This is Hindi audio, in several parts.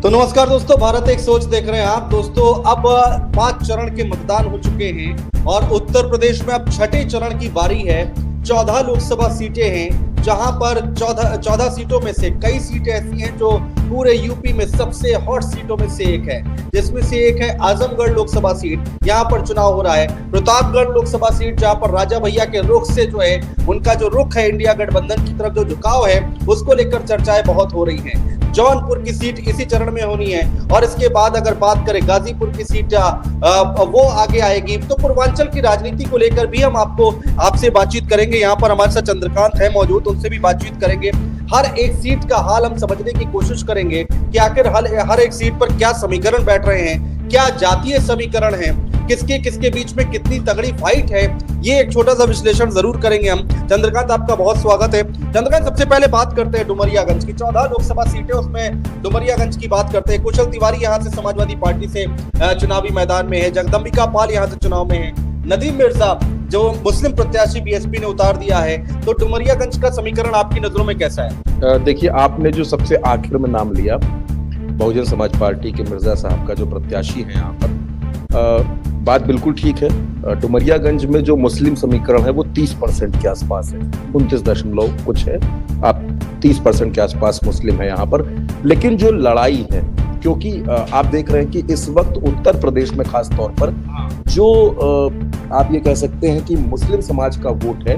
तो नमस्कार दोस्तों, भारत एक सोच देख रहे हैं आप दोस्तों। अब 5 चरण के मतदान हो चुके हैं और उत्तर प्रदेश में अब छठे चरण की बारी है। 14 लोकसभा सीटें हैं, जहां पर 14 सीटों में से कई सीटें ऐसी हैं जो पूरे यूपी में सबसे हॉट सीटों में से एक है, जिसमें से एक है आजमगढ़ लोकसभा सीट। यहाँ पर चुनाव हो रहा है। प्रतापगढ़ लोकसभा सीट, जहां पर राजा भैया के रुख से जो है, उनका जो रुख है इंडिया गठबंधन की तरफ जो झुकाव है, उसको लेकर चर्चाएं बहुत हो रही हैं। जौनपुर की सीट इसी चरण में होनी है और इसके बाद अगर बात करें गाजीपुर की सीट वो आगे आएगी। तो पूर्वांचल की राजनीति को लेकर भी हम आपसे बातचीत करेंगे। यहाँ पर हमारे साथ चंद्रकांत है मौजूद, उनसे भी बातचीत करेंगे। हर एक सीट का हाल हम समझने की कोशिश करेंगे कि आखिर हर एक सीट पर क्या समीकरण बैठ रहे हैं, क्या जातीय समीकरण है, किसके किसके बीच में कितनी तगड़ी फाइट है, ये एक छोटा सा विश्लेषण जरूर करेंगे हम। चंद्रकांत, आपका बहुत स्वागत है। चंद्रकांत, सबसे पहले बात करते हैं डुमरियागंज की। 14 लोकसभा सीटें, उसमें डुमरियागंज की बात करते हैं। कुशल तिवारी यहाँ से समाजवादी पार्टी से चुनावी मैदान में है। जगदम्बिका पाल यहाँ से चुनाव में है। नदीम मिर्जा जो मुस्लिम प्रत्याशी बीएसपी ने उतार दिया है। तो डुमरियागंज का समीकरण आपकी नजरों में कैसा है? देखिए, आपने जो सबसे आखिर में नाम लिया, बहुजन समाज पार्टी के मिर्जा साहब का जो प्रत्याशी है यहाँ पर, बात बिल्कुल ठीक है। डुमरियागंज में जो मुस्लिम समीकरण है वो 30% के आसपास है, 29 दशमलव कुछ है। आप 30% के आसपास मुस्लिम है यहाँ पर। लेकिन जो लड़ाई है, क्योंकि आप देख रहे हैं कि इस वक्त उत्तर प्रदेश में खास तौर पर जो आप ये कह सकते हैं कि मुस्लिम समाज का वोट है,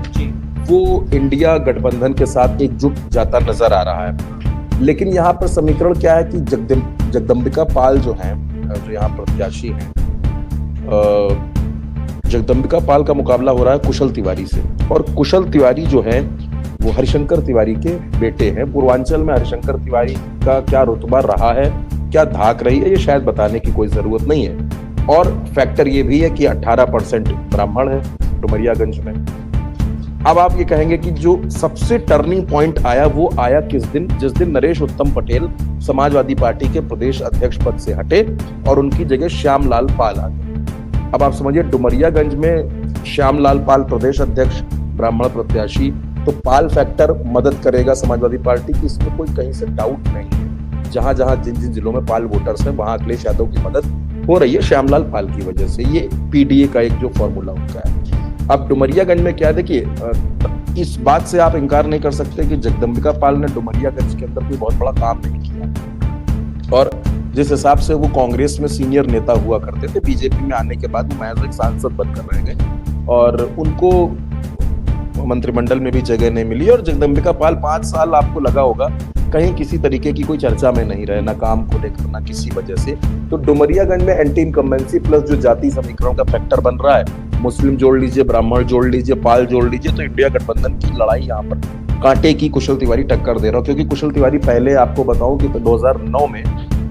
वो इंडिया गठबंधन के साथ एकजुट जाता नजर आ रहा है। लेकिन यहाँ पर समीकरण क्या है कि जगदम्बिका पाल जो है, जो यहाँ प्रत्याशी हैं, जगदम्बिका पाल का मुकाबला हो रहा है कुशल तिवारी से। और कुशल तिवारी जो है वो हरिशंकर तिवारी के बेटे हैं। पूर्वांचल में हरिशंकर तिवारी का क्या रुतबा रहा है, क्या धाक रही है, ये शायद बताने की कोई जरूरत नहीं है। और फैक्टर ये भी है कि 18% ब्राह्मण है डुमरियागंज में। अब आप ये कहेंगे कि जो सबसे टर्निंग पॉइंट आया वो आया किस दिन? जिस दिन नरेश उत्तम पटेल समाजवादी पार्टी के प्रदेश अध्यक्ष पद से हटे और उनकी जगह श्यामलाल पाल आ गए। अब आप समझिए, डुमरियागंज में श्यामलाल पाल प्रदेश अध्यक्ष, ब्राह्मण प्रत्याशी, तो पाल फैक्टर मदद करेगा समाजवादी पार्टी की, इसमें कोई कहीं से डाउट नहीं है। जहां जहां जिन जिन जिलों में पाल वोटर्स हैं, वहां अखिलेश यादव की मदद हो रही है श्यामलाल पाल की वजह से। ये पीडीए का एक जो फॉर्मूला उनका है। अब डुमरियागंज में क्या, देखिए, इस बात से आप इंकार नहीं कर सकते कि जगदम्बिका पाल ने डुमरियागंज के अंदर कोई बहुत बड़ा काम नहीं किया। और जिस हिसाब से वो कांग्रेस में सीनियर नेता हुआ करते थे, बीजेपी में आने के बाद वो महज एक सांसद बनकर रह गए और उनको मंत्रिमंडल में भी जगह नहीं मिली। और जगदम्बिका पाल 5 साल आपको लगा होगा कहीं किसी तरीके की कोई चर्चा में नहीं रहे, ना काम को लेकर ना किसी वजह से। तो डुमरियागंज में एंटी इनकम्बेंसी प्लस जो जाति समीकरण का फैक्टर बन रहा है, मुस्लिम जोड़ लीजिए, ब्राह्मण जोड़ लीजिए, पाल जोड़ लीजिए, तो इंडिया गठबंधन की लड़ाई यहाँ पर कांटे की कुशल तिवारी टक्कर दे रहा हो। क्योंकि कुशल तिवारी पहले आपको बताऊं कि 2009 में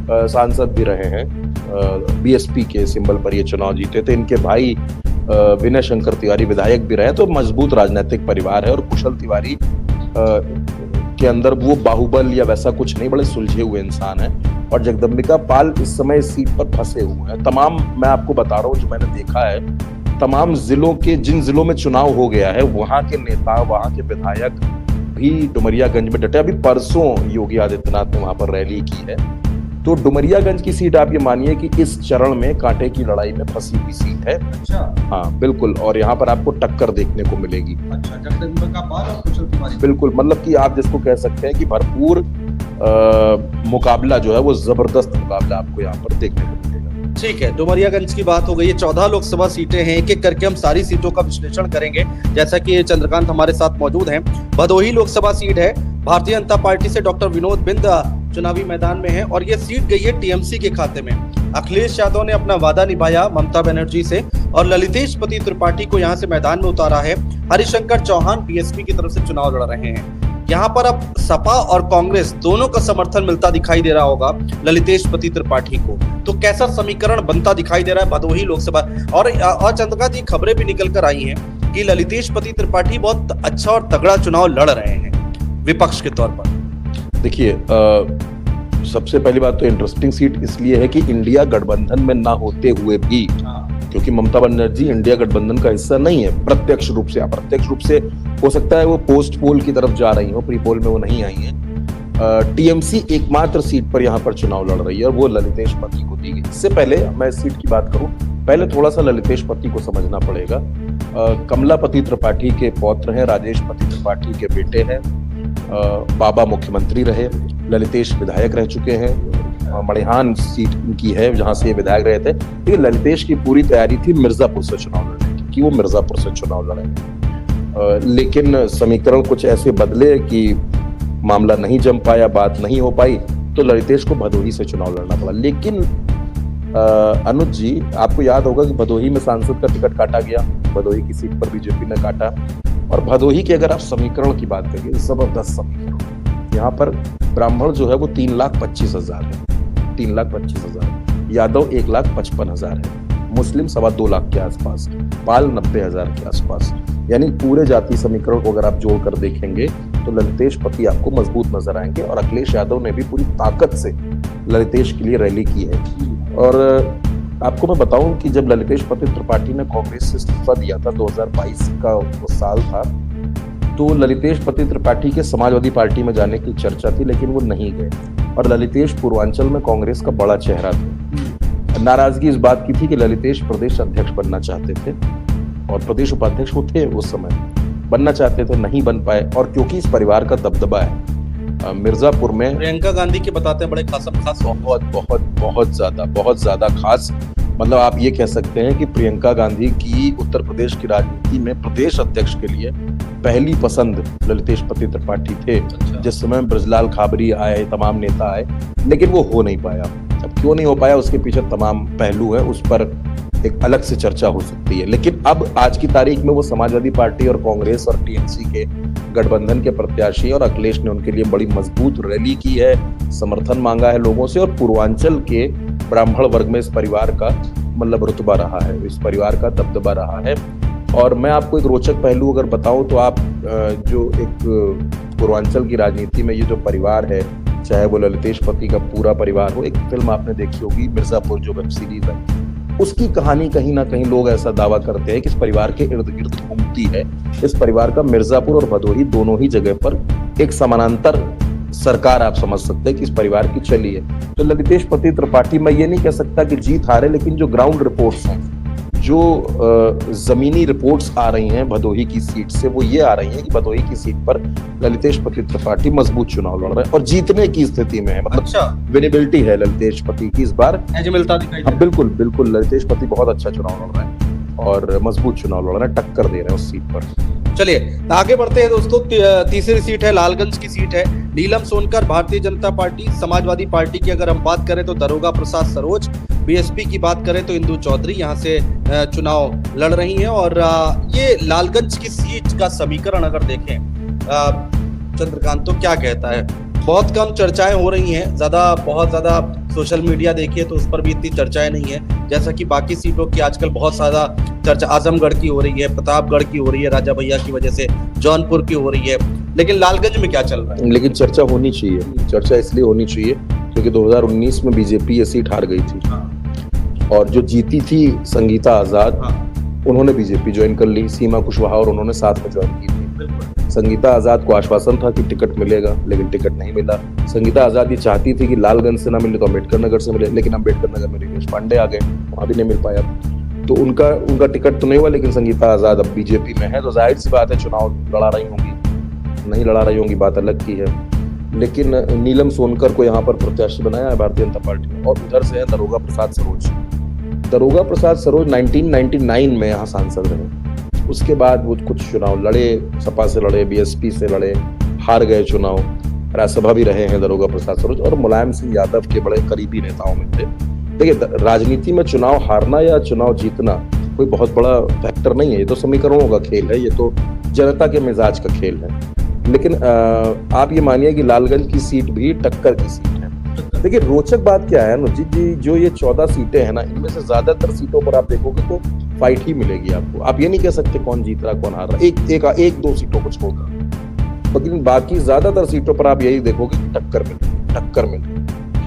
सांसद भी रहे हैं, बीएसपी के सिंबल पर ये चुनाव जीते थे। इनके भाई विनय शंकर तिवारी विधायक भी रहे, तो मजबूत राजनीतिक परिवार है। और कुशल तिवारी के अंदर वो बाहुबल या वैसा कुछ नहीं, बड़े सुलझे हुए इंसान है। और जगदम्बिका पाल इस समय इस सीट पर फंसे हुए हैं। तमाम, मैं आपको बता रहा हूँ जो मैंने देखा है, तमाम जिलों के, जिन जिलों में चुनाव हो गया है, वहां के नेता, वहां के विधायक भी डुमरियागंज में डटे। अभी परसों योगी आदित्यनाथ ने वहां पर रैली की है। तो डुमरियागंज की सीट आप ये मानिए कि इस चरण में कांटे की लड़ाई में फंसी हुई सीट है। अच्छा, हाँ बिल्कुल। और यहाँ पर आपको टक्कर देखने को मिलेगी। अच्छा, जगदम्बिका पाल और कुशल तिवारी, बिल्कुल, मतलब कि आप जिसको कह सकते हैं कि भरपूर मुकाबला जो है, वो जबरदस्त मुकाबला आपको यहाँ पर देखने को मिलेगा। ठीक है, डुमरियागंज की बात हो गई है। 14 लोकसभा सीटें हैं, एक एक करके हम सारी सीटों का विश्लेषण करेंगे, जैसा कि चंद्रकांत हमारे साथ मौजूद हैं। भदोही लोकसभा सीट है, भारतीय जनता पार्टी से डॉक्टर विनोद बिंद चुनावी मैदान में है और ये सीट गई है टीएमसी के खाते में। अखिलेश यादव ने अपना वादा निभाया ममता बनर्जी से और ललितेश पति त्रिपाठी को यहाँ से मैदान में उतारा है। हरिशंकर चौहान बीएसपी की तरफ से चुनाव लड़ रहे हैं। यहाँ पर अब सपा और कांग्रेस दोनों का समर्थन मिलता दिखाई दे रहा होगा ललितेश पति त्रिपाठी को। तो कैसा समीकरण बनता दिखाई दे रहा है भदोही लोकसभा? और चंद्रकांत, ये खबरें भी निकल कर आई हैं कि ललितेश पति त्रिपाठी बहुत अच्छा और तगड़ा चुनाव लड़ रहे हैं विपक्ष के तौर पर। देखिए, सबसे पहली बात तो इंटरेस्टिंग सीट इसलिए है कि इंडिया गठबंधन में ना होते हुए भी, क्योंकि ममता बनर्जी इंडिया गठबंधन का हिस्सा नहीं है प्रत्यक्ष रूप से। अप्रत्यक्ष रूप से हो सकता है वो पोस्ट पोल की तरफ जा रही हो, प्री पोल में वो नहीं आई है। टीएमसी एकमात्र सीट पर यहाँ पर चुनाव लड़ रही है और वो ललितेश पति को दी गई। इससे पहले मैं इस सीट की बात करूं, पहले थोड़ा सा ललितेश पति को समझना पड़ेगा। कमलापति त्रिपाठी के पौत्र हैं, राजेश पति त्रिपाठी के बेटे हैं। बाबा मुख्यमंत्री रहे, ललितेश विधायक रह चुके हैं। मड़िहान सीट उनकी है जहां से ये विधायक रहे थे। लेकिन ललितेश की पूरी तैयारी थी मिर्जापुर से चुनाव लड़ने की, कि वो मिर्जापुर से चुनाव लड़ेंगे। लेकिन समीकरण कुछ ऐसे बदले कि मामला नहीं जम पाया, बात नहीं हो पाई, तो ललितेश को भदोही से चुनाव लड़ना पड़ा। लेकिन अनुज जी, आपको याद होगा कि भदोही में सांसद का टिकट काटा गया, भदोही की सीट पर बीजेपी ने काटा। और भदोही के अगर आप समीकरण की बात करिए, जबरदस्त समीकरण। यहाँ पर ब्राह्मण जो है वो 3,25,000 है, 3,25,000। यादव 1,55,000 है, मुस्लिम 2.25 लाख के आसपास, पाल 90,000 के आसपास। यानी पूरे जाति समीकरण को अगर आप जोड़कर देखेंगे तो ललितेश पति आपको मजबूत नजर आएंगे। और अखिलेश यादव ने भी पूरी ताकत से ललितेश के लिए रैली की है। और आपको मैं बताऊं कि जब ललितेश पति त्रिपाठी ने कांग्रेस से इस्तीफा दिया था, 2022 का वो साल था, तो ललितेश पति त्रिपाठी के समाजवादी पार्टी में जाने की चर्चा थी, लेकिन वो नहीं गए। और ललितेश पूर्वांचल में कांग्रेस का बड़ा चेहरा था। नाराजगी इस बात की थी कि ललितेश प्रदेश अध्यक्ष बनना चाहते थे और प्रदेश उपाध्यक्ष वो थे उस समय, बनना चाहते थे, नहीं बन पाए। और क्योंकि इस परिवार का दबदबा है मिर्जापुर में, प्रियंका गांधी के बताते हैं बड़े खास बहुत ज्यादा खास। मतलब आप ये कह सकते हैं कि प्रियंका गांधी की उत्तर प्रदेश की राजनीति में प्रदेश अध्यक्ष के लिए पहली पसंद ललितेश पति त्रिपाठी थे। जिस समय ब्रजलाल खाबरी आए, तमाम नेता आए, लेकिन वो हो नहीं पाया। अब क्यों नहीं हो पाया, उसके पीछे तमाम पहलू है, उस पर एक अलग से चर्चा हो सकती है। लेकिन अब आज की तारीख में वो समाजवादी पार्टी और कांग्रेस और टीएमसी के गठबंधन के प्रत्याशी, और अखिलेश ने उनके लिए बड़ी मजबूत रैली की है, समर्थन मांगा है लोगों से। और पूर्वांचल के ब्राह्मण वर्ग में इस परिवार का मतलब रुतबा रहा है, इस परिवार का दबदबा रहा है। और मैं आपको एक रोचक पहलू अगर बताऊं तो आप जो एक पूर्वांचल की राजनीति में ये जो परिवार है, चाहे वो ललितेश पति का पूरा परिवार हो, एक फिल्म आपने देखी होगी मिर्जापुर जो वेब सीरीज है, उसकी कहानी कहीं ना कहीं लोग ऐसा दावा करते हैं कि इस परिवार के इर्द गिर्द घूमती है। इस परिवार का मिर्जापुर और भदोही दोनों ही जगह पर एक समानांतर सरकार आप समझ सकते हैं कि इस परिवार की चली है। तो ललितेश पति त्रिपाठी, मैं ये नहीं कह सकता कि जीत हारे, लेकिन जो ग्राउंड रिपोर्ट्स हैं, जो जमीनी रिपोर्ट्स आ रही हैं भदोही की सीट से, वो ये आ रही हैं कि भदोही की सीट पर ललितेश पति त्रिपाठी मजबूत चुनाव लड़ रहे हैं और जीतने की स्थिति में है। मतलब विनेबिलिटी है ललितेश पति की इस बार, मिलता दिखाई। बिल्कुल बिल्कुल, ललितेश पति बहुत अच्छा चुनाव लड़ रहे हैं और मजबूत चुनाव लड़ रहे हैं, टक्कर दे रहे हैं उस सीट पर। चलिए आगे बढ़ते हैं दोस्तों। तीसरी सीट है, लालगंज की सीट है। नीलम सोनकर भारतीय जनता पार्टी, समाजवादी पार्टी की अगर हम बात करें तो दरोगा प्रसाद सरोज, बीएसपी की बात करें तो इंदु चौधरी यहाँ से चुनाव लड़ रही हैं। और ये लालगंज की सीट का समीकरण अगर देखें चंद्रकांत, तो क्या कहता है? बहुत कम चर्चाएं हो रही हैं, बहुत ज्यादा सोशल मीडिया देखिए तो उस पर भी इतनी चर्चाएं नहीं है जैसा कि बाकी सीटों की आजकल बहुत ज्यादा चर्चा आजमगढ़ की हो रही है, प्रतापगढ़ की हो रही है, राजा भैया की वजह से जौनपुर की हो रही है। लेकिन लालगंज में क्या चल रहा है? लेकिन चर्चा होनी चाहिए, चर्चा इसलिए होनी चाहिए क्योंकि 2019 में बीजेपी ये सीट हार गई थी और जो जीती थी संगीता आजाद, उन्होंने बीजेपी ज्वाइन कर ली, सीमा कुशवाहा और उन्होंने साथ में ज्वाइन की थी। संगीता आजाद को आश्वासन था कि टिकट मिलेगा, लेकिन टिकट नहीं मिला। संगीता आजाद ये चाहती थी कि लालगंज से ना मिले तो अम्बेडकर नगर से मिले, लेकिन अम्बेडकर नगर में रितेश पांडे आ गए, वहां भी नहीं मिल पाया। तो उनका टिकट तो नहीं हुआ, लेकिन संगीता आजाद अब बीजेपी में है, तो जाहिर सी बात है चुनाव लड़ा रही होंगी, नहीं लड़ा रही होंगी बात अलग की है। लेकिन नीलम सोनकर को यहाँ पर प्रत्याशी बनाया है भारतीय जनता पार्टी ने। और उधर से है दरोगा प्रसाद सरोज। दरोगा प्रसाद सरोज 1999 में यहाँ सांसद रहे, उसके बाद वो कुछ चुनाव लड़े, सपा से लड़े, बीएसपी से लड़े, हार गए चुनाव, राज्यसभा भी रहे हैं दरोगा प्रसाद सरोज, और मुलायम सिंह यादव के बड़े करीबी नेताओं में थे। देखिए, राजनीति में चुनाव हारना या चुनाव जीतना कोई बहुत बड़ा फैक्टर नहीं है, ये तो समीकरणों का खेल है, ये तो जनता के मिजाज का खेल है। लेकिन आप ये मानिए कि लालगंज की सीट भी टक्कर की सीट है। देखिए, रोचक बात क्या है अनुजीत जी, जो ये 14 सीटें हैं ना, इनमें से ज्यादातर सीटों पर आप देखोगे तो फाइट ही मिलेगी आपको। आप ये नहीं कह सकते कौन जीत रहा कौन हार रहा, एक दो सीटों को छोड़कर, लेकिन बाकी ज्यादातर सीटों पर आप यही देखोगे कि टक्कर मिले।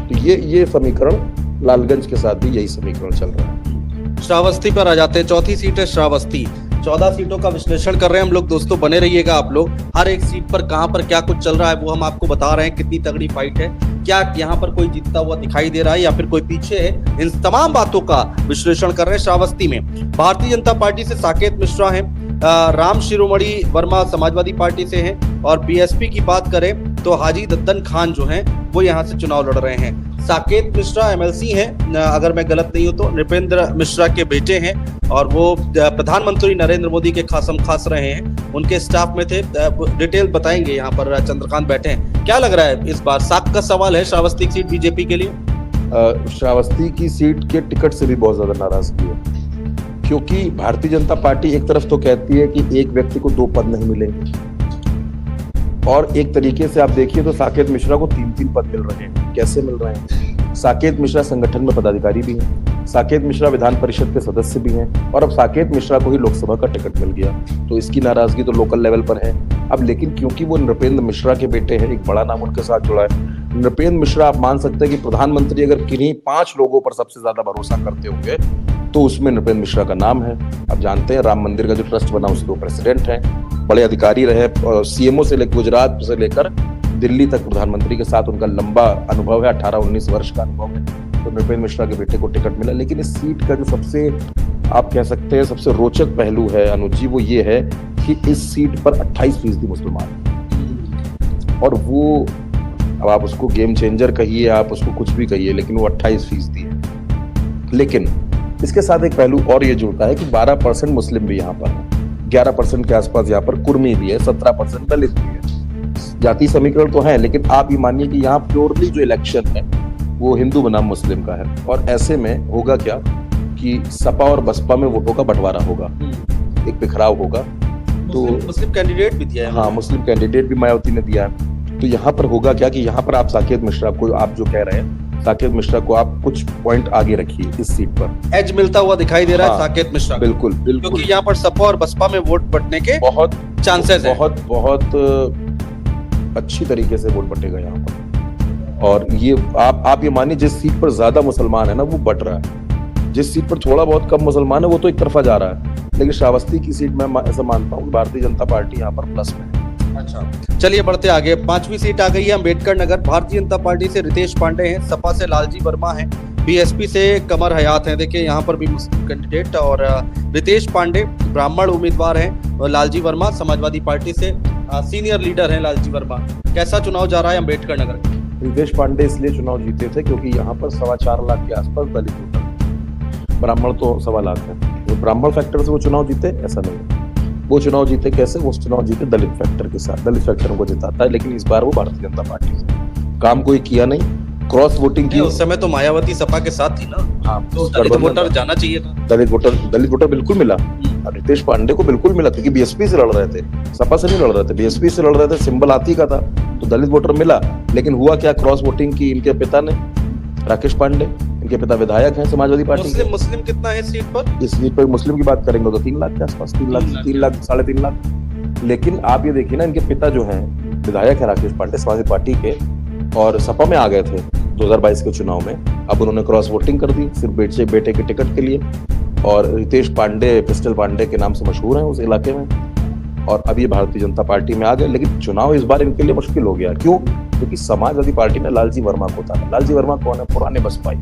तो ये समीकरण लालगंज के साथ भी यही समीकरण चल रहा है। श्रावस्ती पर आ जाते हैं। चौथी सीट है श्रावस्ती। 14 सीटों का विश्लेषण कर रहे हैं हम लोग। दोस्तों बने रहिएगा आप लोग। हर एक सीट पर कहां पर क्या कुछ चल रहा है वो हम आपको बता रहे हैं। कितनी तगड़ी फाइट है, क्या यहाँ पर कोई जीतता हुआ दिखाई दे रहा है या फिर कोई पीछे है, इन तमाम बातों का विश्लेषण कर रहे हैं। श्रावस्ती में भारतीय जनता पार्टी से साकेत मिश्रा हैं, राम शिरोमणि वर्मा समाजवादी पार्टी से हैं, और बीएसपी की बात करें तो हाजी दद्दन खान जो हैं वो यहाँ से चुनाव लड़ रहे हैं। साकेत मिश्रा एमएलसी हैं, अगर मैं गलत नहीं हूं तो नृपेंद्र मिश्रा के बेटे हैं, और वो प्रधानमंत्री नरेंद्र मोदी के खास रहे हैं, उनके स्टाफ में थे। डिटेल बताएंगे, यहाँ पर चंद्रकांत बैठे हैं। क्या लग रहा है इस बार साख का सवाल है श्रावस्ती की सीट बीजेपी के लिए? श्रावस्ती की सीट के टिकट से भी बहुत ज्यादा नाराजगी है, क्योंकि भारतीय जनता पार्टी एक तरफ तो कहती है कि एक व्यक्ति को 2 पद नहीं मिलेंगे, और एक तरीके से आप देखिए तो साकेत मिश्रा को 3-3 पद मिल रहे हैं। कैसे मिल रहे हैं? साकेत मिश्रा संगठन में पदाधिकारी भी हैं, साकेत मिश्रा विधान परिषद के सदस्य भी हैं, और अब साकेत मिश्रा को ही लोकसभा का टिकट मिल गया, तो इसकी नाराजगी तो लोकल लेवल पर है। अब लेकिन क्योंकि वो नृपेंद्र मिश्रा के बेटे हैं, एक बड़ा नाम उनके साथ जुड़ा है। नृपेंद्र मिश्रा, आप मान सकते हैं कि प्रधानमंत्री अगर किन्हीं 5 लोगों पर सबसे ज्यादा भरोसा करते होंगे तो उसमें नृपेंद्र मिश्रा का नाम है। आप जानते हैं राम मंदिर का जो ट्रस्ट बना उसके वो प्रेसिडेंट हैं, बड़े अधिकारी रहे, सीएमओ से लेकर गुजरात से लेकर दिल्ली तक प्रधानमंत्री के साथ उनका लंबा अनुभव है, 18-19 वर्ष का अनुभव है। तो नृपेंद्र मिश्रा के बेटे को टिकट मिला। लेकिन इस सीट का जो सबसे, आप कह सकते हैं सबसे रोचक पहलू है अनुज जी, वो ये है कि इस सीट पर 28% मुसलमान, और वो, अब आप उसको गेम चेंजर कहिए, आप उसको कुछ भी कहिए, लेकिन वो 28% है। लेकिन इसके साथ एक पहलू और ये जुड़ता है कि 12% मुस्लिम भी यहाँ पर है, 11% के आसपास यहाँ पर कुर्मी भी है, 17% दलित भी है। जाति समीकरण तो है, लेकिन आप ये मानिए कि यहाँ प्योरली जो इलेक्शन है वो हिंदू बनाम मुस्लिम का है। और ऐसे में होगा क्या कि सपा और बसपा में वोटों का बंटवारा होगा, एक बिखराव होगा। तो मुस्लिम कैंडिडेट भी दिया है। हाँ, मुस्लिम कैंडिडेट भी मायावती ने दिया है। तो यहाँ पर होगा क्या कि यहाँ पर आप साकेत मिश्रा को, आप जो कह रहे हैं साकेत मिश्रा को आप कुछ पॉइंट आगे रखिए इस सीट पर, एज मिलता हुआ दिखाई दे रहा है साकेत मिश्रा। बिल्कुल बिल्कुल, क्योंकि यहाँ पर सपा और बसपा में वोट बंटने के बहुत चांसेस है। बहुत अच्छी तरीके से वोट बंटेगा यहाँ पर। और ये आप ये मानिए जिस सीट पर ज्यादा मुसलमान है ना वो बट रहा है, जिस सीट पर थोड़ा बहुत कम मुसलमान है वो तो एक तरफा जा रहा है। लेकिन श्रावस्ती की सीट में ऐसा मानता हूँ भारतीय जनता पार्टी यहाँ पर प्लस में है। अच्छा, चलिए बढ़ते आगे। 5वीं सीट आ गई है अम्बेडकर नगर। भारतीय जनता पार्टी से रितेश पांडे हैं, सपा से लालजी वर्मा हैं, बीएसपी से कमर हयात हैं। देखिए यहाँ पर भी मुस्लिम कैंडिडेट, और रितेश पांडे ब्राह्मण उम्मीदवार हैं, और लालजी वर्मा समाजवादी पार्टी से सीनियर लीडर हैं। लालजी वर्मा, कैसा चुनाव जा रहा है अम्बेडकर नगर? रितेश पांडे इसलिए चुनाव जीते थे क्योंकि यहाँ पर 4.25 लाख के आसपास दलित वोटर, ब्राह्मण तो 1.25 लाख है। तो ब्राह्मण फैक्टर से वो चुनाव जीते ऐसा नहीं है। वो चुनाव जीते कैसे? वो चुनाव जीते दलित फैक्टर के साथ, दलित फैक्टर को जिताता है। लेकिन इस बार वो भारतीय जनता पार्टी से काम कोई किया नहीं, क्रॉस वोटिंग की। उस समय तो मायावती सपा के साथ थी ना। हाँ, तो दलित वोटर जाना चाहिए था। दलित वोटर बिल्कुल मिला, रितेश पांडे को बिल्कुल मिला, क्योंकि बीएसपी से लड़ रहे थे, सपा से नहीं लड़ रहे थे, बीएसपी से लड़ रहे थे, सिंबल हाथी का था, तो दलित वोटर मिला। लेकिन हुआ क्या, क्रॉस वोटिंग की इनके पिता ने, राकेश पांडे, इनके पिता विधायक हैं समाजवादी पार्टी के। मुस्लिम कितना है सीट पर? इस सीट पर मुस्लिम की बात करेंगे तो 3 लाख के आसपास, 3 लाख 3.5 लाख। लेकिन आप ये देखिए ना, इनके पिता जो हैं विधायक है राकेश पांडे समाजवादी पार्टी के, और सपा में आ गए थे 2022 के चुनाव में। अब उन्होंने क्रॉस वोटिंग कर दी सिर्फ बेटे के टिकट के लिए, और रितेश पांडे पिस्टल पांडे के नाम से मशहूर हैं उस इलाके में, और अब ये भारतीय जनता पार्टी में आ गए। लेकिन चुनाव इस बार इनके लिए मुश्किल हो गया। क्यों? क्योंकि समाजवादी पार्टी ने लालजी वर्मा को उतारा। लालजी वर्मा कौन है? पुराने बसपाई,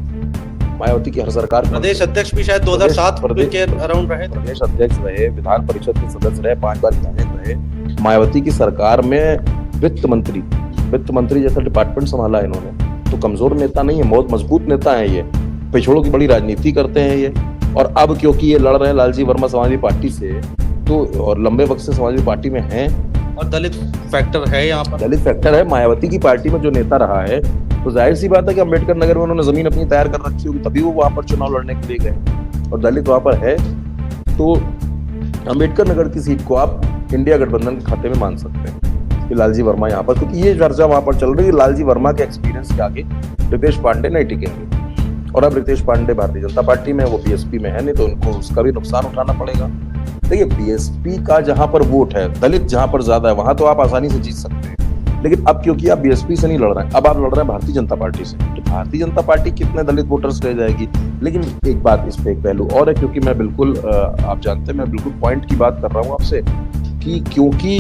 मायावती की हर सरकार प्रदेश अध्यक्ष भी शायद 2007 के अराउंड रहे, प्रदेश अध्यक्ष रहे, विधान परिषद के सदस्य रहे, 5 बार विधायक रहे। मायावती की सरकार में वित्त मंत्री जैसा डिपार्टमेंट संभाला इन्होंने। तो कमजोर नेता नहीं है, बहुत मजबूत नेता है ये, पिछड़ों की बड़ी राजनीति करते हैं ये। और अब क्योंकि ये लड़ रहे हैं लालजी वर्मा समाजवादी पार्टी से, तो और लंबे वक्त से समाजवादी पार्टी में हैं, और दलित फैक्टर है यहाँ पर, दलित फैक्टर है, मायावती की पार्टी में जो नेता रहा है, तो जाहिर सी बात है कि अम्बेडकर नगर में उन्होंने जमीन अपनी तैयार कर रखी होगी, तभी वो वहां पर चुनाव लड़ने के लिए गए, और दलित वहां पर है। तो अम्बेडकर नगर की सीट को आप इंडिया गठबंधन के खाते में मान सकते हैं कि लालजी वर्मा यहाँ पर, क्योंकि ये चर्चा वहां पर चल रही है लालजी वर्मा के एक्सपीरियंस के आगे रितेश पांडे नहीं टिकेंगे। और अब रितेश पांडे भारतीय जनता पार्टी में, वो बीएसपी में है नहीं, तो उनको उसका भी नुकसान उठाना पड़ेगा। देखिए बीएसपी का जहां पर वोट है, दलित जहां पर ज्यादा है, वहां तो आप आसानी से जीत सकते हैं। लेकिन अब क्योंकि आप बीएसपी से नहीं लड़ रहे हैं, अब आप लड़ रहे हैं भारतीय जनता पार्टी से, तो भारतीय जनता पार्टी कितने दलित वोटर्स ले जाएगी। लेकिन एक बात इस पे एक पहलू और है, क्योंकि मैं बिल्कुल आप जानते हैं मैं बिल्कुल पॉइंट की बात कर रहा हूँ आपसे कि क्योंकि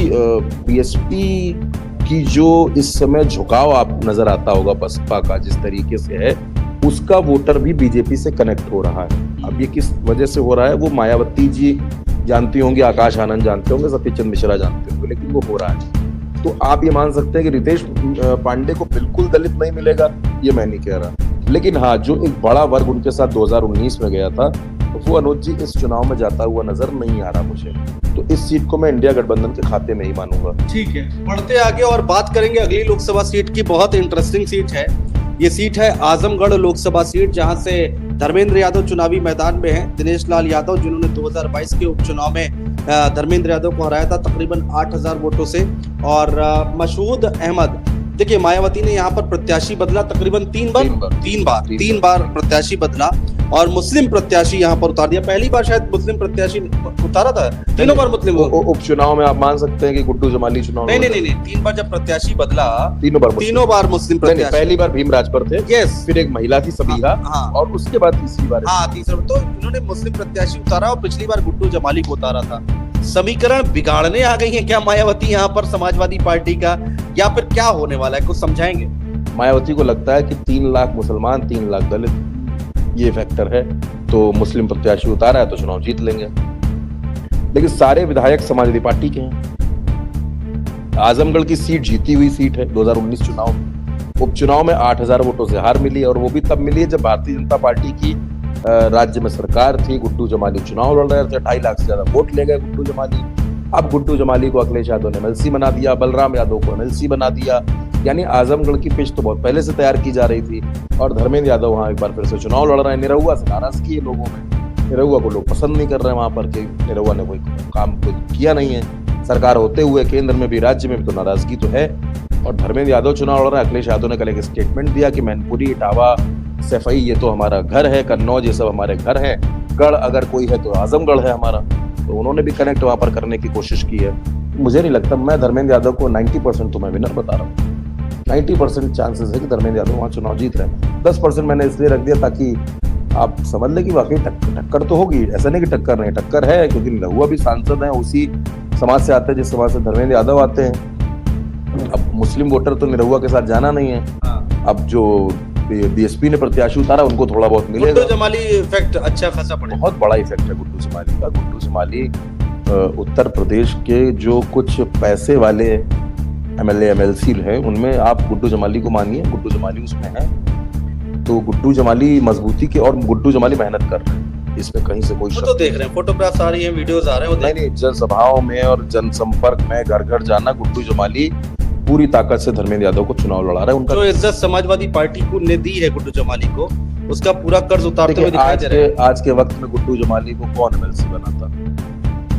बीएसपी की जो इस समय झुकाव आप नजर आता होगा बसपा का जिस तरीके से है, उसका वोटर भी बीजेपी से कनेक्ट हो रहा है। अब ये किस वजह से हो रहा है वो मायावती जी जानती होंगे, आकाश आनंद जानते होंगे, सतीश चंद्र मिश्रा जानते होंगे, लेकिन वो हो रहा है। तो आप ये मान सकते हैं कि रितेश पांडे को बिल्कुल दलित नहीं मिलेगा, ये मैं नहीं कह रहा, लेकिन हाँ जो एक बड़ा वर्ग उनके साथ 2019 में गया था, तो वो अनुज जी इस चुनाव में जाता हुआ नजर नहीं आ रहा मुझे। तो इस सीट को मैं इंडिया गठबंधन के खाते में ही मानूंगा। ठीक है, बढ़ते आगे और बात करेंगे अगली लोकसभा सीट की। बहुत इंटरेस्टिंग सीट है ये, सीट है आजमगढ़ लोकसभा सीट, जहां से धर्मेंद्र यादव चुनावी मैदान में हैं। दिनेश लाल यादव जिन्होंने 2022 के उपचुनाव में धर्मेंद्र यादव को हराया था तकरीबन 8000 वोटों से, और मशहूद अहमद, देखिए मायावती ने यहाँ पर प्रत्याशी बदला तकरीबन तीन बार प्रत्याशी बदला, और मुस्लिम प्रत्याशी यहाँ पर उतार दिया। पहली बार शायद मुस्लिम प्रत्याशी उतारा था, तीनों बार मुस्लिम उपचुनाव में आप मान सकते हैं कि गुड्डू जमाली चुनाव नहीं, 3 बार जब प्रत्याशी बदला तीनों बार मुस्लिम प्रत्याशी। पहली बार भीमराज पर थे, यस, फिर एक महिला थी सबीहा, और उसके बाद तीसरी बार तीसरा, तो इन्होंने मुस्लिम प्रत्याशी उतारा और पिछली बार गुड्डू जमाली को उतारा था। समीकरण बिगाड़ने आ गई है क्या मायावती यहाँ पर समाजवादी पार्टी का, या फिर क्या होने वाला है, कुछ समझाएंगे? मायावती को लगता है कि 3 लाख मुसलमान 3 लाख दलित ये फैक्टर है, तो मुस्लिम प्रत्याशी उतारा है तो चुनाव जीत लेंगे। लेकिन सारे विधायक समाजवादी पार्टी के हैं। आजमगढ़ की सीट जीती हुई सीट है 2019 चुनाव में। उपचुनाव में 8000 वोटों से हार मिली, और वो भी तब मिली है जब भारतीय जनता पार्टी की राज्य में सरकार थी। गुड्डू जमाली चुनाव लड़ रहे थे, 2.5 लाख से ज्यादा वोट ले गए गुड्डू जमाली। अब गुड्डू जमाली को अखिलेश यादव ने एमएलसी बना दिया, बलराम यादव को एमएलसी बना दिया, यानी आजमगढ़ की पिच तो बहुत पहले से तैयार की जा रही थी। और धर्मेंद्र यादव वहां एक बार फिर से चुनाव लड़ रहे हैं। निरहुआ से नाराजगी है लोगों में, निरहुआ को लोग पसंद नहीं कर रहे हैं वहां पर, कि निरहुआ ने कोई काम किया नहीं है सरकार होते हुए, केंद्र में भी राज्य में भी तो नाराजगी तो है। और धर्मेंद्र यादव चुनाव लड़ रहे हैं। अखिलेश यादव ने कल एक स्टेटमेंट दिया कि मैनपुरी, इटावा, सफाई ये तो हमारा घर है, कन्नौज ये सब हमारे घर है, गढ़ अगर कोई है तो आजमगढ़ है हमारा। तो उन्होंने भी कनेक्ट वहां पर करने की कोशिश की है। मुझे नहीं लगता, मैं धर्मेंद्र यादव को 90% तो मैं विनर बता रहा हूँ। 90% चांसेस है कि धर्मेंद्र यादव वहां चुनाव जीत रहे हैं। 10% मैंने इसलिए रख दिया ताकि आप समझ लें कि वाकई टक्कर तो होगी, ऐसा नहीं कि टक्कर नहीं, टक्कर है, क्योंकि निरहुआ भी सांसद हैं, उसी समाज से आते हैं जिस समाज से धर्मेंद्र यादव आते हैं। अब मुस्लिम वोटर तो निरहुआ के साथ जाना नहीं है। अब जो बीएसपी ने प्रत्याशी उतारा उनको थोड़ा बहुत मिलेगा। गुड्डू जमाली इफेक्ट अच्छा खासा पड़ेगा, बहुत बड़ा इफेक्ट है गुड्डू जमाली का। गुड्डू जमाली उत्तर प्रदेश के जो कुछ पैसे वाले एमएलए एमएलसी हैं उनमें आप गुड्डू जमाली को मानिए, गुड्डू जमाली उसमें है। तो गुड्डू जमाली मजबूती के, और गुड्डू जमाली मेहनत कर रहे हैं, इसमें कहीं से कोई तो देख रहे हैं, फोटोग्राफ्स आ रही हैं, वीडियोस आ रहे हैं। नहीं, जनसभाओं में और जनसंपर्क में घर घर जाना, गुड्डू जमाली पूरी ताकत से धर्मेंद्र यादव को चुनाव लड़ा रहा है। उनका जो इज्जत समाजवादी पार्टी को ने दी है गुड्डू जमाली को, उसका पूरा कर्ज उतारते हुए दिखाई दे रहा है। आज के वक्त में गुड्डू जमाली को कौन एमएलसी बनाता?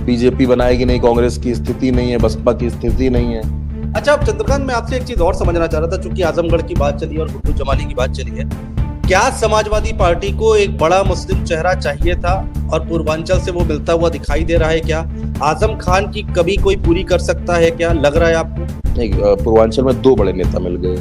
बीजेपी बनाएगी नहीं, कांग्रेस की स्थिति नहीं है, बसपा की स्थिति नहीं है। अच्छा, अब चंद्रकांत, मैं आपसे एक चीज और समझना चाह रहा था, चूंकि आजमगढ़ की बात चली और गुड्डू जमाली की बात चली है, क्या समाजवादी पार्टी को एक बड़ा मुस्लिम चेहरा चाहिए था और पूर्वांचल से वो मिलता हुआ दिखाई दे रहा है? क्या आजम खान की कमी कोई पूरी कर सकता है, क्या लग रहा है आपको? नहीं, पूर्वांचल में 2 बड़े नेता मिल गए,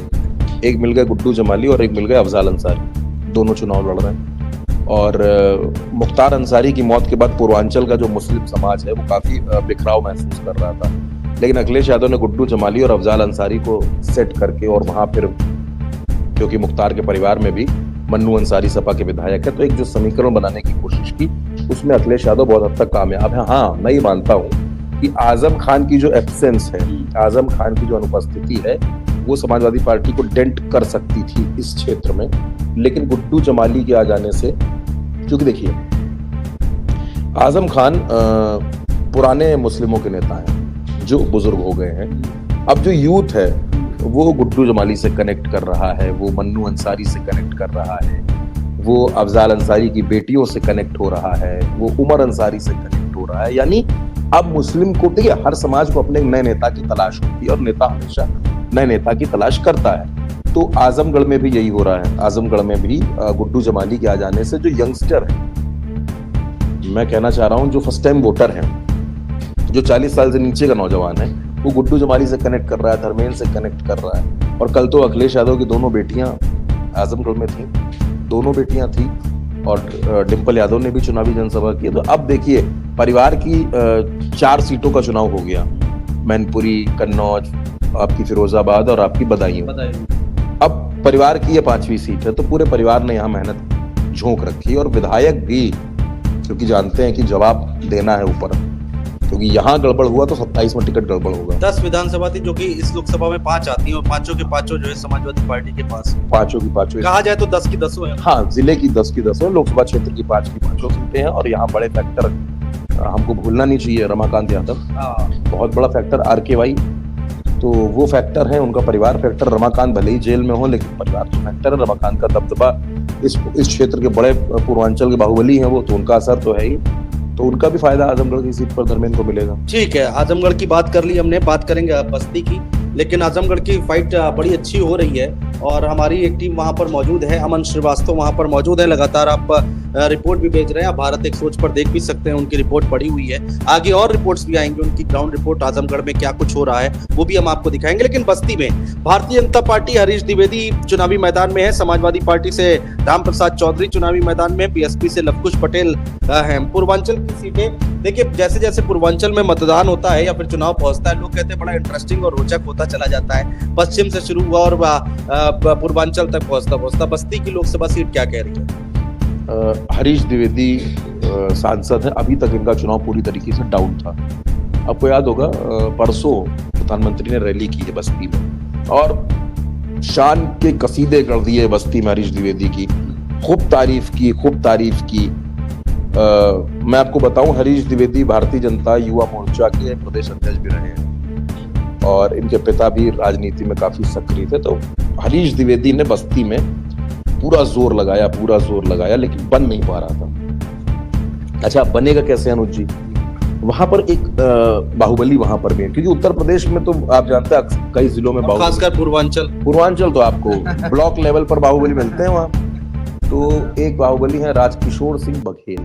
एक मिल गए गुड्डू जमाली और एक मिल गए अफजाल अंसारी, दोनों चुनाव लड़ रहे हैं। और मुख्तार अंसारी की मौत के बाद पूर्वांचल का जो मुस्लिम समाज है वो काफी बिखराव महसूस कर रहा था, लेकिन अखिलेश यादव ने गुड्डू जमाली और अफजाल अंसारी को सेट करके, और वहां फिर क्योंकि मुख्तार के परिवार में भी मन्नू अंसारी सपा के विधायक है, तो एक जो समीकरण बनाने की कोशिश की, उसमें अखिलेश यादव बहुत हद तक कामयाब है। हाँ, मैं ये मानता हूँ कि आजम खान की जो एब्सेंस है, आजम खान की जो अनुपस्थिति है, वो समाजवादी पार्टी को डेंट कर सकती थी इस क्षेत्र में। लेकिन गुड्डू जमाली के आ जाने से, क्योंकि देखिए आजम खान पुराने मुस्लिमों के नेता हैं जो बुजुर्ग हो गए हैं। अब जो यूथ है वो गुड्डू जमाली से कनेक्ट कर रहा है, वो मन्नू अंसारी से कनेक्ट कर रहा है, वो अफजाल अंसारी की बेटियों से कनेक्ट हो रहा है, वो उमर अंसारी से कनेक्ट हो रहा है। यानी अब मुस्लिम को, ठीक है, हर समाज को अपने नए नेता की तलाश होती है और नेता हमेशा नए नेता की तलाश करता है। तो आजमगढ़ में भी यही हो रहा है। आजमगढ़ में भी गुड्डू जमाली के आ जाने से जो यंगस्टर है, मैं कहना चाह रहा हूं जो फर्स्ट टाइम वोटर हैं, जो 40 साल से नीचे का नौजवान है, वो गुड्डू जमाली से कनेक्ट कर रहा है, धर्मेंद्र से कनेक्ट कर रहा है। और कल तो अखिलेश यादव की दोनों बेटियां आजमगढ़ में थी, दोनों बेटियां थी, और डिम्पल यादव ने भी चुनावी जनसभा की। तो अब देखिए परिवार की 4 सीटों का चुनाव हो गया, मैनपुरी, कन्नौज, आपकी फिरोजाबाद और आपकी बदायूं। अब परिवार की ये 5वीं सीट है, तो पूरे परिवार ने यहाँ मेहनत झोंक रखी, और विधायक भी क्योंकि जानते हैं कि जवाब देना है ऊपर, क्योंकि यहाँ गड़बड़ हुआ तो 27 में टिकट गड़बड़ होगा। 10 विधानसभा थी, जो कि इस लोकसभा में 5 आती हैं, और पांचों के पांचों जो है समाजवादी पार्टी के पास, पांचों की पांचों कहा जाए तो 10 की 10 है। हाँ, जिले की 10 की 10 है, लोकसभा क्षेत्र की 5 की 5 सीटें हैं। और यहाँ बड़े फैक्टर हमको भूलना नहीं चाहिए, रमाकांत यादव बहुत बड़ा फैक्टर, RKY तो वो फैक्टर है, उनका परिवार फैक्टर। रमाकांत भले ही जेल में हो, लेकिन परिवार तो फैक्टर है। रमाकांत का दबदबा इस क्षेत्र के बड़े पूर्वांचल के बाहुबली हैं वो, तो उनका असर तो है ही, तो उनका भी फायदा आजमगढ़ की सीट पर धर्मेंद्र को मिलेगा। ठीक है, आजमगढ़ की बात कर ली हमने, बात करेंगे अब बस्ती की। लेकिन आजमगढ़ की फाइट बड़ी अच्छी हो रही है, और हमारी एक टीम वहां पर मौजूद है, अमन श्रीवास्तव वहां पर मौजूद है। लगातार आप रिपोर्ट भी भेज रहे हैं, आप भारत एक सोच पर देख भी सकते हैं, उनकी रिपोर्ट पड़ी हुई है। आगे और रिपोर्ट्स भी आएंगी, उनकी ग्राउंड रिपोर्ट आजमगढ़ में क्या कुछ हो रहा है वो भी हम आपको दिखाएंगे। लेकिन बस्ती में भारतीय जनता पार्टी, हरीश द्विवेदी चुनावी मैदान में है, समाजवादी पार्टी से राम प्रसाद चौधरी चुनावी मैदान में, BSP से लवकुश पटेल हैं। पूर्वांचल की सीटें देखिए, जैसे जैसे पूर्वांचल में मतदान होता है या फिर चुनाव पहुंचता है, लोग कहते हैं बड़ा इंटरेस्टिंग और रोचक होता चला जाता है। पश्चिम से शुरू हुआ और पूर्वांचल तक पहुंचता बस्ती की लोकसभा सीट क्या कह रही है? हरीश द्विवेदी सांसद है, अभी तक इनका चुनाव पूरी तरीके से डाउन था। आपको याद होगा परसों प्रधानमंत्री ने रैली की है बस्ती में, और शान के कसीदे कर दिए बस्ती में हरीश द्विवेदी की, खूब तारीफ की। मैं आपको बताऊं, हरीश द्विवेदी भारतीय जनता युवा मोर्चा के प्रदेश अध्यक्ष भी रहे हैं, और इनके पिता भी राजनीति में काफी सक्रिय थे। तो हरीश द्विवेदी ने बस्ती में पूरा जोर लगाया, लेकिन बन नहीं पा रहा था। अच्छा, बनेगा कैसे अनुज जी? वहां पर एक बाहुबली वहां पर भी है, क्योंकि उत्तर प्रदेश में तो आप जानते हैं कई जिलों में बाहुबली, खासकर पूर्वांचल तो आपको ब्लॉक लेवल पर बाहुबली मिलते हैं वहां। तो एक बाहुबली है राजकिशोर सिंह बघेल,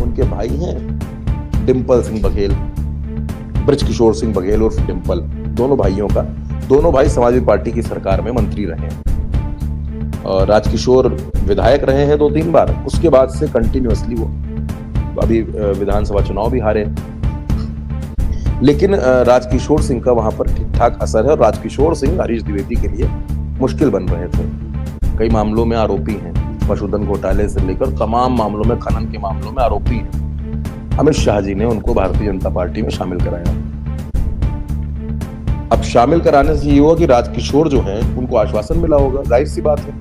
उनके भाई हैं डिम्पल सिंह बघेल, ब्रजकिशोर सिंह बघेल उर्फ डिम्पल, दोनों भाई समाजवादी पार्टी की सरकार में मंत्री रहे हैं, और राजकिशोर विधायक रहे हैं 2-3 बार। उसके बाद से कंटिन्यूअसली वो अभी विधानसभा चुनाव भी हारे, लेकिन राजकिशोर सिंह का वहां पर ठीक ठाक असर है, और राजकिशोर सिंह हरीश द्विवेदी के लिए मुश्किल बन रहे थे। कई मामलों में आरोपी हैं, पशुधन घोटाले से लेकर तमाम मामलों में, खनन के मामलों में आरोपी हैं। अमित शाह जी ने उनको भारतीय जनता पार्टी में शामिल कराया। अब शामिल कराने से ये हुआ कि राजकिशोर जो हैं उनको आश्वासन मिला होगा, जाहिर सी बात है,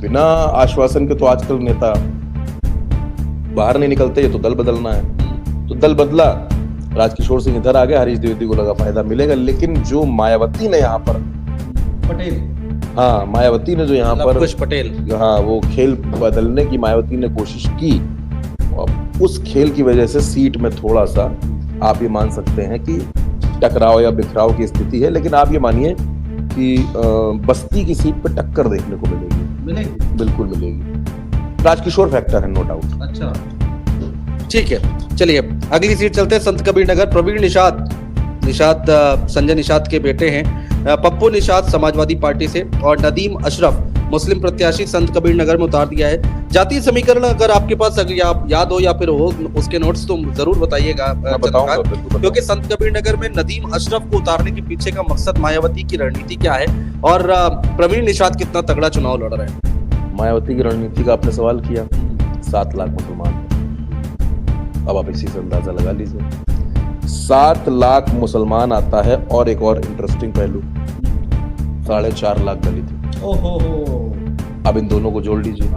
बिना आश्वासन के तो आजकल नेता बाहर नहीं निकलते, ये तो दल बदलना है। तो दल बदला, राजकिशोर सिंह इधर आ गए, हरीश द्विवेदी को लगा फायदा मिलेगा। लेकिन जो मायावती ने यहाँ पर मायावती ने जो यहाँ पर पटेल, वो खेल बदलने की मायावती ने कोशिश की, उस खेल की वजह से सीट में थोड़ा सा आप ये मान सकते हैं कि टकराव या बिखराव की स्थिति है। लेकिन आप ये मानिए कि बस्ती की सीट पर टक्कर देखने को मिलेगी, बिल्कुल मिलेगी। राजकिशोर फैक्टर है, नो डाउट। अच्छा, ठीक है, चलिए अगली सीट चलते हैं। संत कबीर नगर, प्रवीण निषाद संजय निषाद के बेटे हैं, पप्पू निषाद समाजवादी पार्टी से, और नदीम अशरफ मुस्लिम प्रत्याशी संत कबीर नगर में उतार दिया है। जातीय समीकरण अगर आपके पास आप याद हो या फिर हो उसके नोट्स तो जरूर बताइएगा, क्योंकि संत कबीर नगर में नदीम अशरफ को उतारने के पीछे का मकसद, मायावती की रणनीति क्या है, और प्रवीण निषाद कितना तगड़ा चुनाव लड़ रहे हैं? मायावती की रणनीति का आपने सवाल किया, 7 लाख मुसलमान, अब आप इसी से अंदाजा लगा लीजिए। 7 लाख मुसलमान आता है, और एक और इंटरेस्टिंग पहलू, 4.5 लाख दलित। अब इन दोनों को जोड़ लीजिए,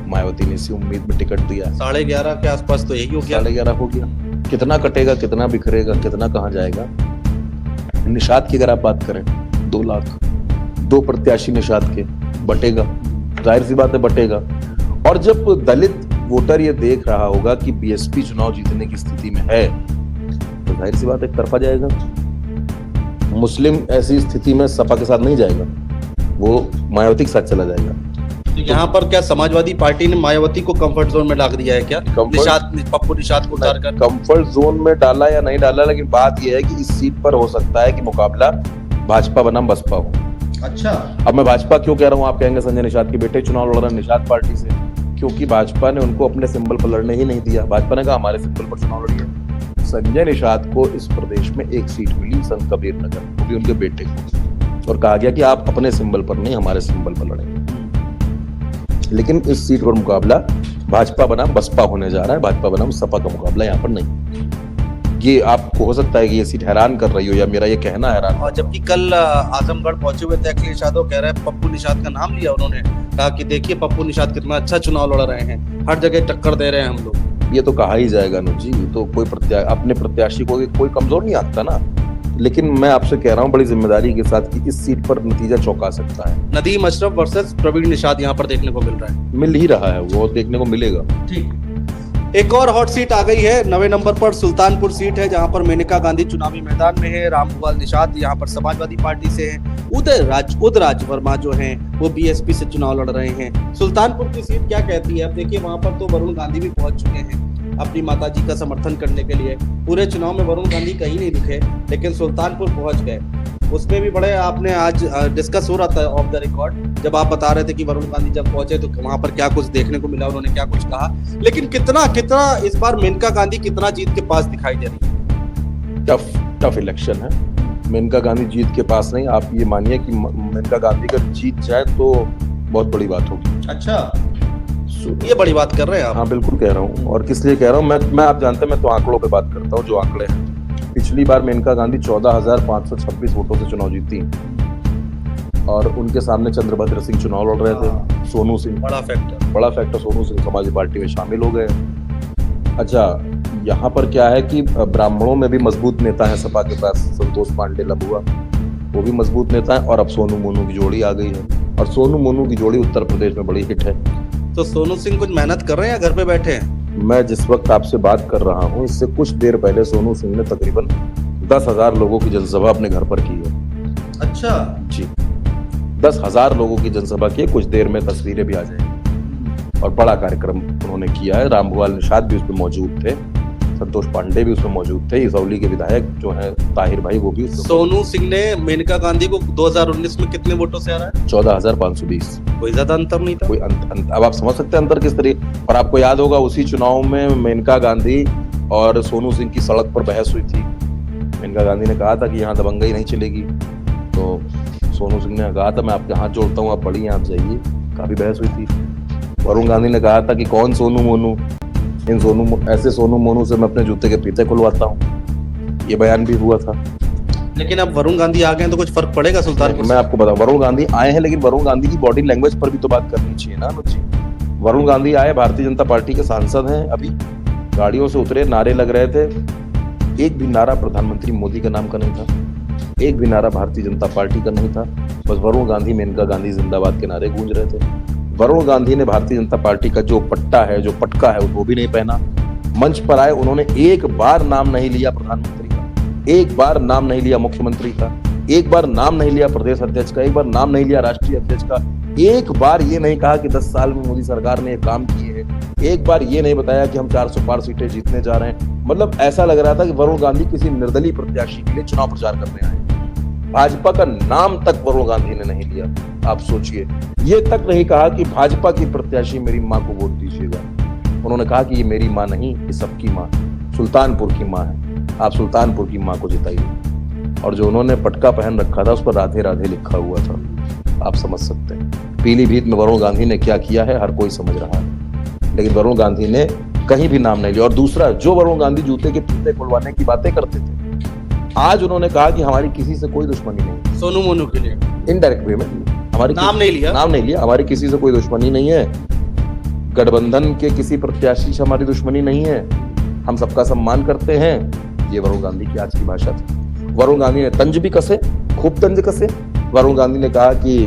मायावती ने इसी उम्मीद में टिकट दिया। 11.5 के आसपास तो यही हो गया, 11.5 हो गया। कितना कटेगा, कितना बिखरेगा, कितना कहाँ जाएगा? निषाद की अगर आप बात करें, 2 लाख, 2 प्रत्याशी निषाद के, बटेगा, जाहिर सी बात है बटेगा। और जब दलित वोटर ये देख रहा होगा कि BSP चुनाव जीतने की स्थिति में है, तो जाहिर सी बात एक तरफा जाएगा। मुस्लिम ऐसी स्थिति में सपा के साथ नहीं जाएगा, वो मायावती के साथ चला जाएगा। तो यहाँ पर क्या समाजवादी पार्टी ने मायावती को कंफर्ट जोन में डाल दिया है क्या? पप्पू निषाद को उतारकर कंफर्ट जोन में डाला या नहीं डाला, लेकिन बात यह है कि इस सीट पर हो सकता है कि मुकाबला भाजपा बनाम बसपा हो। अच्छा, अब मैं भाजपा क्यों कह रहा हूँ, आप कहेंगे संजय निषाद के बेटे चुनाव लड़ रहे हैं निषाद पार्टी से, क्योंकि भाजपा ने उनको अपने सिंबल पर लड़ने ही नहीं दिया। भाजपा ने कहा हमारे सिंबल पर चुनाव लड़िए। संजय निषाद को इस प्रदेश में एक सीट मिली संत कबीर नगर, वो भी उनके बेटे को, और कहा गया कि आप अपने सिंबल पर नहीं हमारे सिंबल पर लड़ेंगे। लेकिन इस सीट पर मुकाबला भाजपा बनाम बसपा होने जा रहा है, भाजपा बनाम सपा का मुकाबला यहाँ पर नहीं। ये आपको हो सकता है कि ये सीट हैरान कर रही हो या मेरा ये कहना हैरान। और जबकि कल आजमगढ़ पहुंचे हुए थे अखिलेश यादव, कह रहे हैं पप्पू निषाद का नाम लिया उन्होंने, कहा कि देखिए पप्पू निषाद कितना अच्छा चुनाव लड़ रहे हैं, हर जगह टक्कर दे रहे हैं हम लोग। ये तो कहा ही जाएगा अनुज जी, तो कोई अपने प्रत्याशी को कोई कमजोर नहीं आता ना। लेकिन मैं आपसे कह रहा हूँ बड़ी जिम्मेदारी के साथ कि इस सीट पर नतीजा चौंका सकता है। नदीम अशरफ वर्सेस प्रवीण निषाद यहाँ पर देखने को मिल रहा है, मिल ही रहा है, वो देखने को मिलेगा। ठीक, एक और हॉट सीट आ गई है 9वें नंबर पर, सुल्तानपुर सीट है जहां पर मेनका गांधी चुनावी मैदान में है, रामभुआल निषाद यहां पर समाजवादी पार्टी से हैं, उदयराज वर्मा जो हैं वो बीएसपी से चुनाव लड़ रहे हैं। सुल्तानपुर की सीट क्या कहती है? अब देखिए वहां पर तो वरुण गांधी भी पहुंच चुके हैं अपनी माताजी का समर्थन करने के लिए। पूरे चुनाव में वरुण गांधी कहीं नहीं दिखे, लेकिन सुल्तानपुर पहुंच गए। उसमें भी बड़े आपने आज डिस्कस हो रहा था ऑफ द रिकॉर्ड, जब आप बता रहे थे कि वरुण गांधी जब पहुंचे तो वहां पर क्या कुछ देखने को मिला, उन्होंने क्या कुछ कहा। लेकिन कितना इस बार मेनका गांधी कितना जीत के पास दिखाई दे रही है? टफ इलेक्शन है। मेनका गांधी जीत के पास नहीं, आप ये मानिए कि मेनका गांधी अगर जीत जाए तो बहुत बड़ी बात होगी। अच्छा, ये बड़ी बात कर रहे हैं आप? हाँ बिल्कुल कह रहा हूँ, और किस लिए कह रहा हूँ मैं आप जानते हैं मैं तो आंकड़ों पे बात करता हूँ, जो आंकड़े हैं। पिछली बार मेनका गांधी 14,526 वोटों से चुनाव जीती और उनके सामने चंद्रभद्र सिंह चुनाव लड़ रहे थे, सोनू सिंह, बड़ा फैक्टर सोनू सिंह समाजवादी पार्टी में शामिल हो गए। अच्छा, यहाँ पर क्या है कि ब्राह्मणों में भी मजबूत नेता है सपा के पास, संतोष पांडे लबुआ, वो भी मजबूत नेता है, और अब सोनू मोनू की जोड़ी आ गई है, और सोनू मोनू की जोड़ी उत्तर प्रदेश में बड़ी हिट है। तो सोनू सिंह कुछ मेहनत कर रहे हैं या घर पे बैठे हैं? मैं जिस वक्त आपसे बात कर रहा हूँ इससे कुछ देर पहले सोनू सिंह ने तकरीबन 10,000 लोगों की जनसभा अपने घर पर की है। अच्छा जी, 10,000 लोगों की जनसभा की, कुछ देर में तस्वीरें भी आ जाएंगी, और बड़ा कार्यक्रम उन्होंने किया है। रामभुआल निषाद भी उसमें मौजूद थे, संतोष पांडे भी उसमें मौजूद थे, इसौली के विधायक जो है ताहिर भाई वो भी। सोनू सिंह ने मेनका गांधी को 2019 में कितने वोटों से हराया? 14,520। कोई ज्यादा अंतर नहीं था। कोई अब आप समझ सकते हैं अंतर किस तरीके। और आपको याद होगा उसी चुनाव में मेनका गांधी और सोनू सिंह की सड़क पर बहस हुई थी। मेनका गांधी ने कहा था कि यहाँ दबंगई नहीं चलेगी, तो सोनू सिंह ने कहा था मैं आपके हाथ जोड़ता हूँ, आप पढ़िए आप जाइए, काफी बहस हुई थी। वरुण गांधी ने कहा था कि कौन सोनू मोनू, ऐसे सोनू मोनू से मैं अपने जूते के फीते खुलवाता हूँ, ये बयान भी हुआ था। लेकिन अब वरुण गांधी आ गए तो कुछ फर्क पड़ेगा सुल्तानपुर? मैं आपको बताऊं, वरुण गांधी आए हैं, लेकिन वरुण गांधी की बॉडी लैंग्वेज पर भी तो बात करनी चाहिए ना अनुज जी। वरुण गांधी आए, भारतीय जनता पार्टी के सांसद हैं, अभी गाड़ियों से उतरे, नारे लग रहे थे, एक भी नारा प्रधानमंत्री मोदी का नाम का नहीं था, एक भी नारा भारतीय जनता पार्टी का नहीं था, बस वरुण गांधी मेनका गांधी जिंदाबाद के नारे गूंज रहे थे। वरुण गांधी ने भारतीय जनता पार्टी का जो पट्टा है, जो पटका है, वो भी नहीं पहना। मंच पर आए, उन्होंने एक बार नाम नहीं लिया प्रधानमंत्री का, एक बार नाम नहीं लिया मुख्यमंत्री का, एक बार नाम नहीं लिया प्रदेश अध्यक्ष का, एक बार नाम नहीं लिया राष्ट्रीय अध्यक्ष का, एक बार ये नहीं कहा कि 10 साल में मोदी सरकार ने काम किए हैं, एक बार ये नहीं बताया कि हम 400 पार सीटें जीतने जा रहे हैं। मतलब ऐसा लग रहा था कि वरुण गांधी किसी निर्दलीय प्रत्याशी के लिए चुनाव प्रचार करने आए। भाजपा का नाम तक वरुण गांधी ने नहीं लिया। आप सोचिए, ये तक नहीं कहा कि भाजपा की प्रत्याशी मेरी माँ को वोट दीजिएगा। उन्होंने कहा कि ये मेरी माँ नहीं, ये सबकी माँ, सुल्तानपुर की माँ है, आप सुल्तानपुर की माँ को जिताइए। और जो उन्होंने पटका पहन रखा था उस पर राधे राधे लिखा हुआ था, आप समझ सकते हैं। पीलीभीत में वरुण गांधी ने क्या किया है हर कोई समझ रहा है, लेकिन वरुण गांधी ने कहीं भी नाम नहीं लिया। और दूसरा, जो वरुण गांधी जूते के फीते खुलवाने की बातें करते थे, आज उन्होंने कहा कि हमारी किसी से कोई दुश्मनी नहीं। सोनू मोनू के लिए इनडायरेक्ट वे में हमारी नाम नहीं लिया, हमारी किसी से कोई दुश्मनी नहीं है, गठबंधन के किसी प्रत्याशी से हमारी दुश्मनी नहीं है, हम सबका सम्मान करते हैं। ये वरुण गांधी की आज की भाषा थी। वरुण गांधी ने तंज भी कसे, खूब तंज कसे। वरुण गांधी ने कहा कि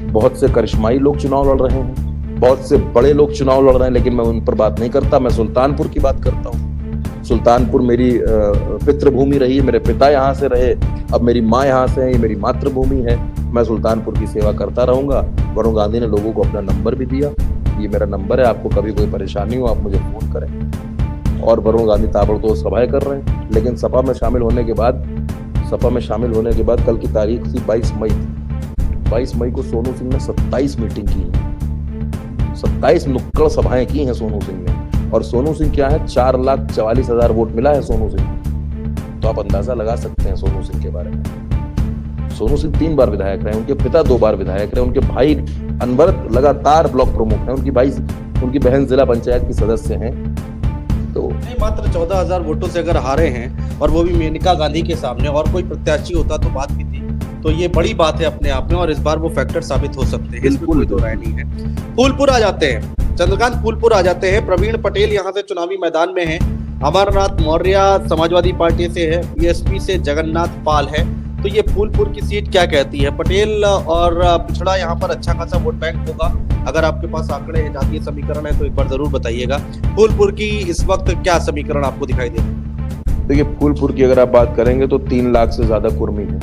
बहुत से करिश्माई लोग चुनाव लड़ रहे हैं, बहुत से बड़े लोग चुनाव लड़ रहे हैं, लेकिन मैं उन पर बात नहीं करता, मैं सुल्तानपुर की बात करता हूँ। सुल्तानपुर मेरी पितृभूमि रही है, मेरे पिता यहाँ से रहे, अब मेरी माँ यहाँ से है, ये मेरी मातृभूमि है। मैं सुल्तानपुर की सेवा करता रहूंगा। वरुण गांधी ने लोगों को अपना नंबर भी दिया, ये मेरा नंबर है, आपको कभी कोई परेशानी हो आप मुझे फोन करें। और वरुण गांधी ताबड़तोड़ सभाएं कर रहे हैं। लेकिन सपा में शामिल होने के बाद कल की तारीख थी 22 मई। 22 मई को सोनू सिंह ने 27 मीटिंग की है, 27 नुक्कड़ सभाएं की हैं सोनू सिंह ने। और सोनू सिंह क्या है, 4,44,000 वोट मिला है सोनू सिंह। तो आप अंदाजा लगा सकते हैं सोनू सिंह के बारे में। सोनू सिंह 3 बार विधायक रहे, उनके पिता 2 बार विधायक रहे, उनके भाई अनवर लगातार ब्लॉक प्रमुख हैं, उनकी बहन जिला पंचायत की सदस्य हैं। तो मात्र 14,000 वोटों से अगर हारे हैं और वो भी मेनका गांधी के सामने, और कोई प्रत्याशी होता तो बात भी थी। तो ये बड़ी बात है अपने आप में, और इस बार वो फैक्टर साबित हो सकते हैं, इसमें कोई दो राय नहीं है। फूलपुर आ जाते हैं, चंद्रकांत फूलपुर आ जाते हैं। प्रवीण पटेल यहाँ से चुनावी मैदान में है। अमरनाथ मौर्य समाजवादी पार्टी से है, बीएसपी से जगन्नाथ पाल है। तो ये फूलपुर की सीट क्या कहती है? पटेल और पिछड़ा यहाँ पर अच्छा खासा वोट बैंक होगा। अगर आपके पास आंकड़े जातीय समीकरण है तो एक बार जरूर बताइएगा। फूलपुर की इस वक्त क्या समीकरण आपको दिखाई दे रहा है? देखिए, फूलपुर की अगर आप बात करेंगे तो 3 लाख से ज्यादा कुर्मी है,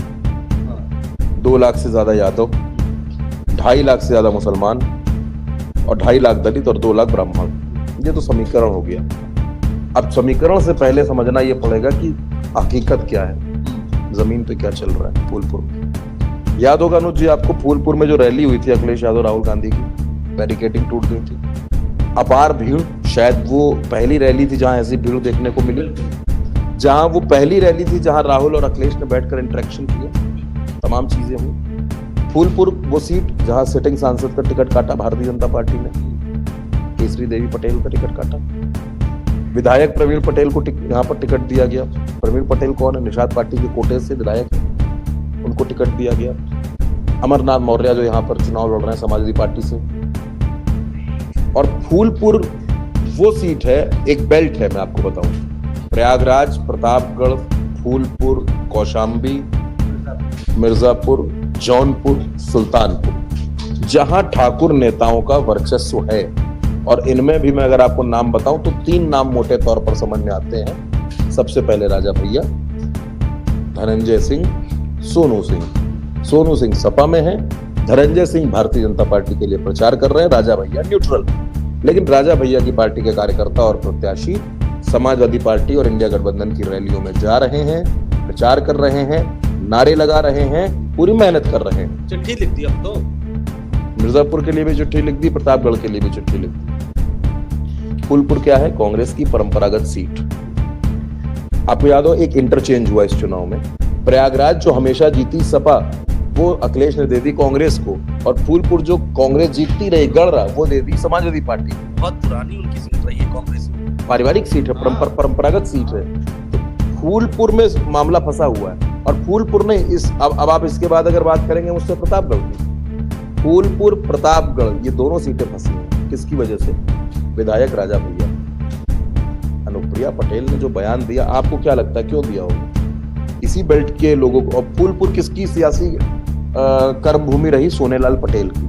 2 लाख से ज्यादा यादव, 2.5 लाख से ज्यादा मुसलमान, और 2.5 लाख दलित और 2 लाख ब्राह्मण। ये तो समीकरण हो गया। अब समीकरण से पहले समझना ये पड़ेगा कि हकीकत क्या है, जमीन पे क्या चल रहा है फूलपुर में। याद होगा अनुज जी आपको, फूलपुर में जो रैली हुई थी अखिलेश यादव राहुल गांधी की, बैरिकेडिंग टूट गई थी, अपार भीड़। शायद वो पहली रैली थी जहां ऐसी भीड़ देखने को मिली, जहां राहुल और अखिलेश ने बैठकर इंटरेक्शन किया, तमाम चीजें हुई। फूलपुर वो सीट जहां सिटिंग सांसद का टिकट काटा भारतीय जनता पार्टी ने, केसरी देवी पटेल का टिकट काटा। विधायक प्रवीण पटेल को यहाँ पर टिकट दिया गया। प्रवीण पटेल कौन है? निषाद पार्टी के कोटे से विधायक है, उनको टिकट दिया गया। अमरनाथ मौर्य जो यहाँ पर चुनाव लड़ रहे हैं समाजवादी पार्टी से। और फूलपुर वो सीट है, एक बेल्ट है, मैं आपको बताऊं, प्रयागराज, प्रतापगढ़, फूलपुर, कौशाम्बी, मिर्जापुर, जौनपुर, सुल्तानपुर, जहां ठाकुर नेताओं का वर्चस्व है। और इनमें भी मैं अगर आपको नाम बताऊं तो 3 नाम मोटे तौर पर समझ में आते हैं। सबसे पहले राजा भैया, धनंजय सिंह, सोनू सिंह। सोनू सिंह सपा में है, धनंजय सिंह भारतीय जनता पार्टी के लिए प्रचार कर रहे हैं, राजा भैया न्यूट्रल। लेकिन राजा भैया की पार्टी के कार्यकर्ता और प्रत्याशी समाजवादी पार्टी और इंडिया गठबंधन की रैलियों में जा रहे हैं, प्रचार कर रहे हैं, नारे लगा रहे हैं, पूरी मेहनत कर रहे हैं। चिट्ठी लिख दी अब तो, मिर्जापुर के लिए भी चिट्ठी लिख दी, प्रतापगढ़ के लिए भी चिट्ठी लिख दी। फूलपुर क्या है? कांग्रेस की परंपरागत सीट। आपको याद हो एक इंटरचेंज हुआ इस चुनाव में। प्रयागराज जो हमेशा जीती सपा, वो अखिलेश ने दे दी कांग्रेस को, और फूलपुर जो कांग्रेस जीतती रही गढ़रा, वो दे दी समाजवादी पार्टी। बहुत पुरानी उनकी सीट रही है कांग्रेस में, पारिवारिक सीट है, परंपरागत सीट है। तो फूलपुर में मामला फंसा हुआ है। और फूलपुर ने अब आप इसके बाद अगर बात करेंगे मुझसे प्रतापगढ़ की, फूलपुर प्रतापगढ़ ये दोनों सीटें फंसी हैं। किसकी वजह से? विधायक राजा भैया। अनुप्रिया पटेल ने जो बयान दिया, आपको क्या लगता है क्यों दिया होगा? इसी बेल्ट के लोगों को। और फूलपुर किसकी सियासी कर्म भूमि रही? सोनेलाल पटेल की।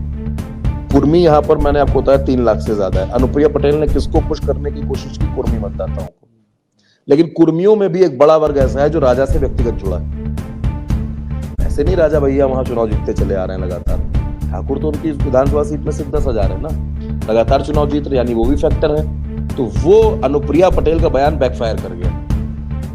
कुर्मी यहाँ पर मैंने आपको बताया 3 लाख से ज्यादा है। अनुप्रिया पटेल ने किसको खुश करने की कोशिश की? कुर्मी मतदाताओं को। लेकिन कुर्मियों में भी एक बड़ा वर्ग ऐसा है जो राजा से व्यक्तिगत जुड़ा है। ऐसे नहीं राजा भैया वहां चुनाव जीतते चले आ रहे हैं लगातार। ठाकुर तो उनकी विधानसभा सीट में सिर्फ 10,000 है ना, लगातार चुनाव जीत रहे, यानी वो भी फैक्टर है। तो वो अनुप्रिया पटेल का बयान बैकफायर कर गया,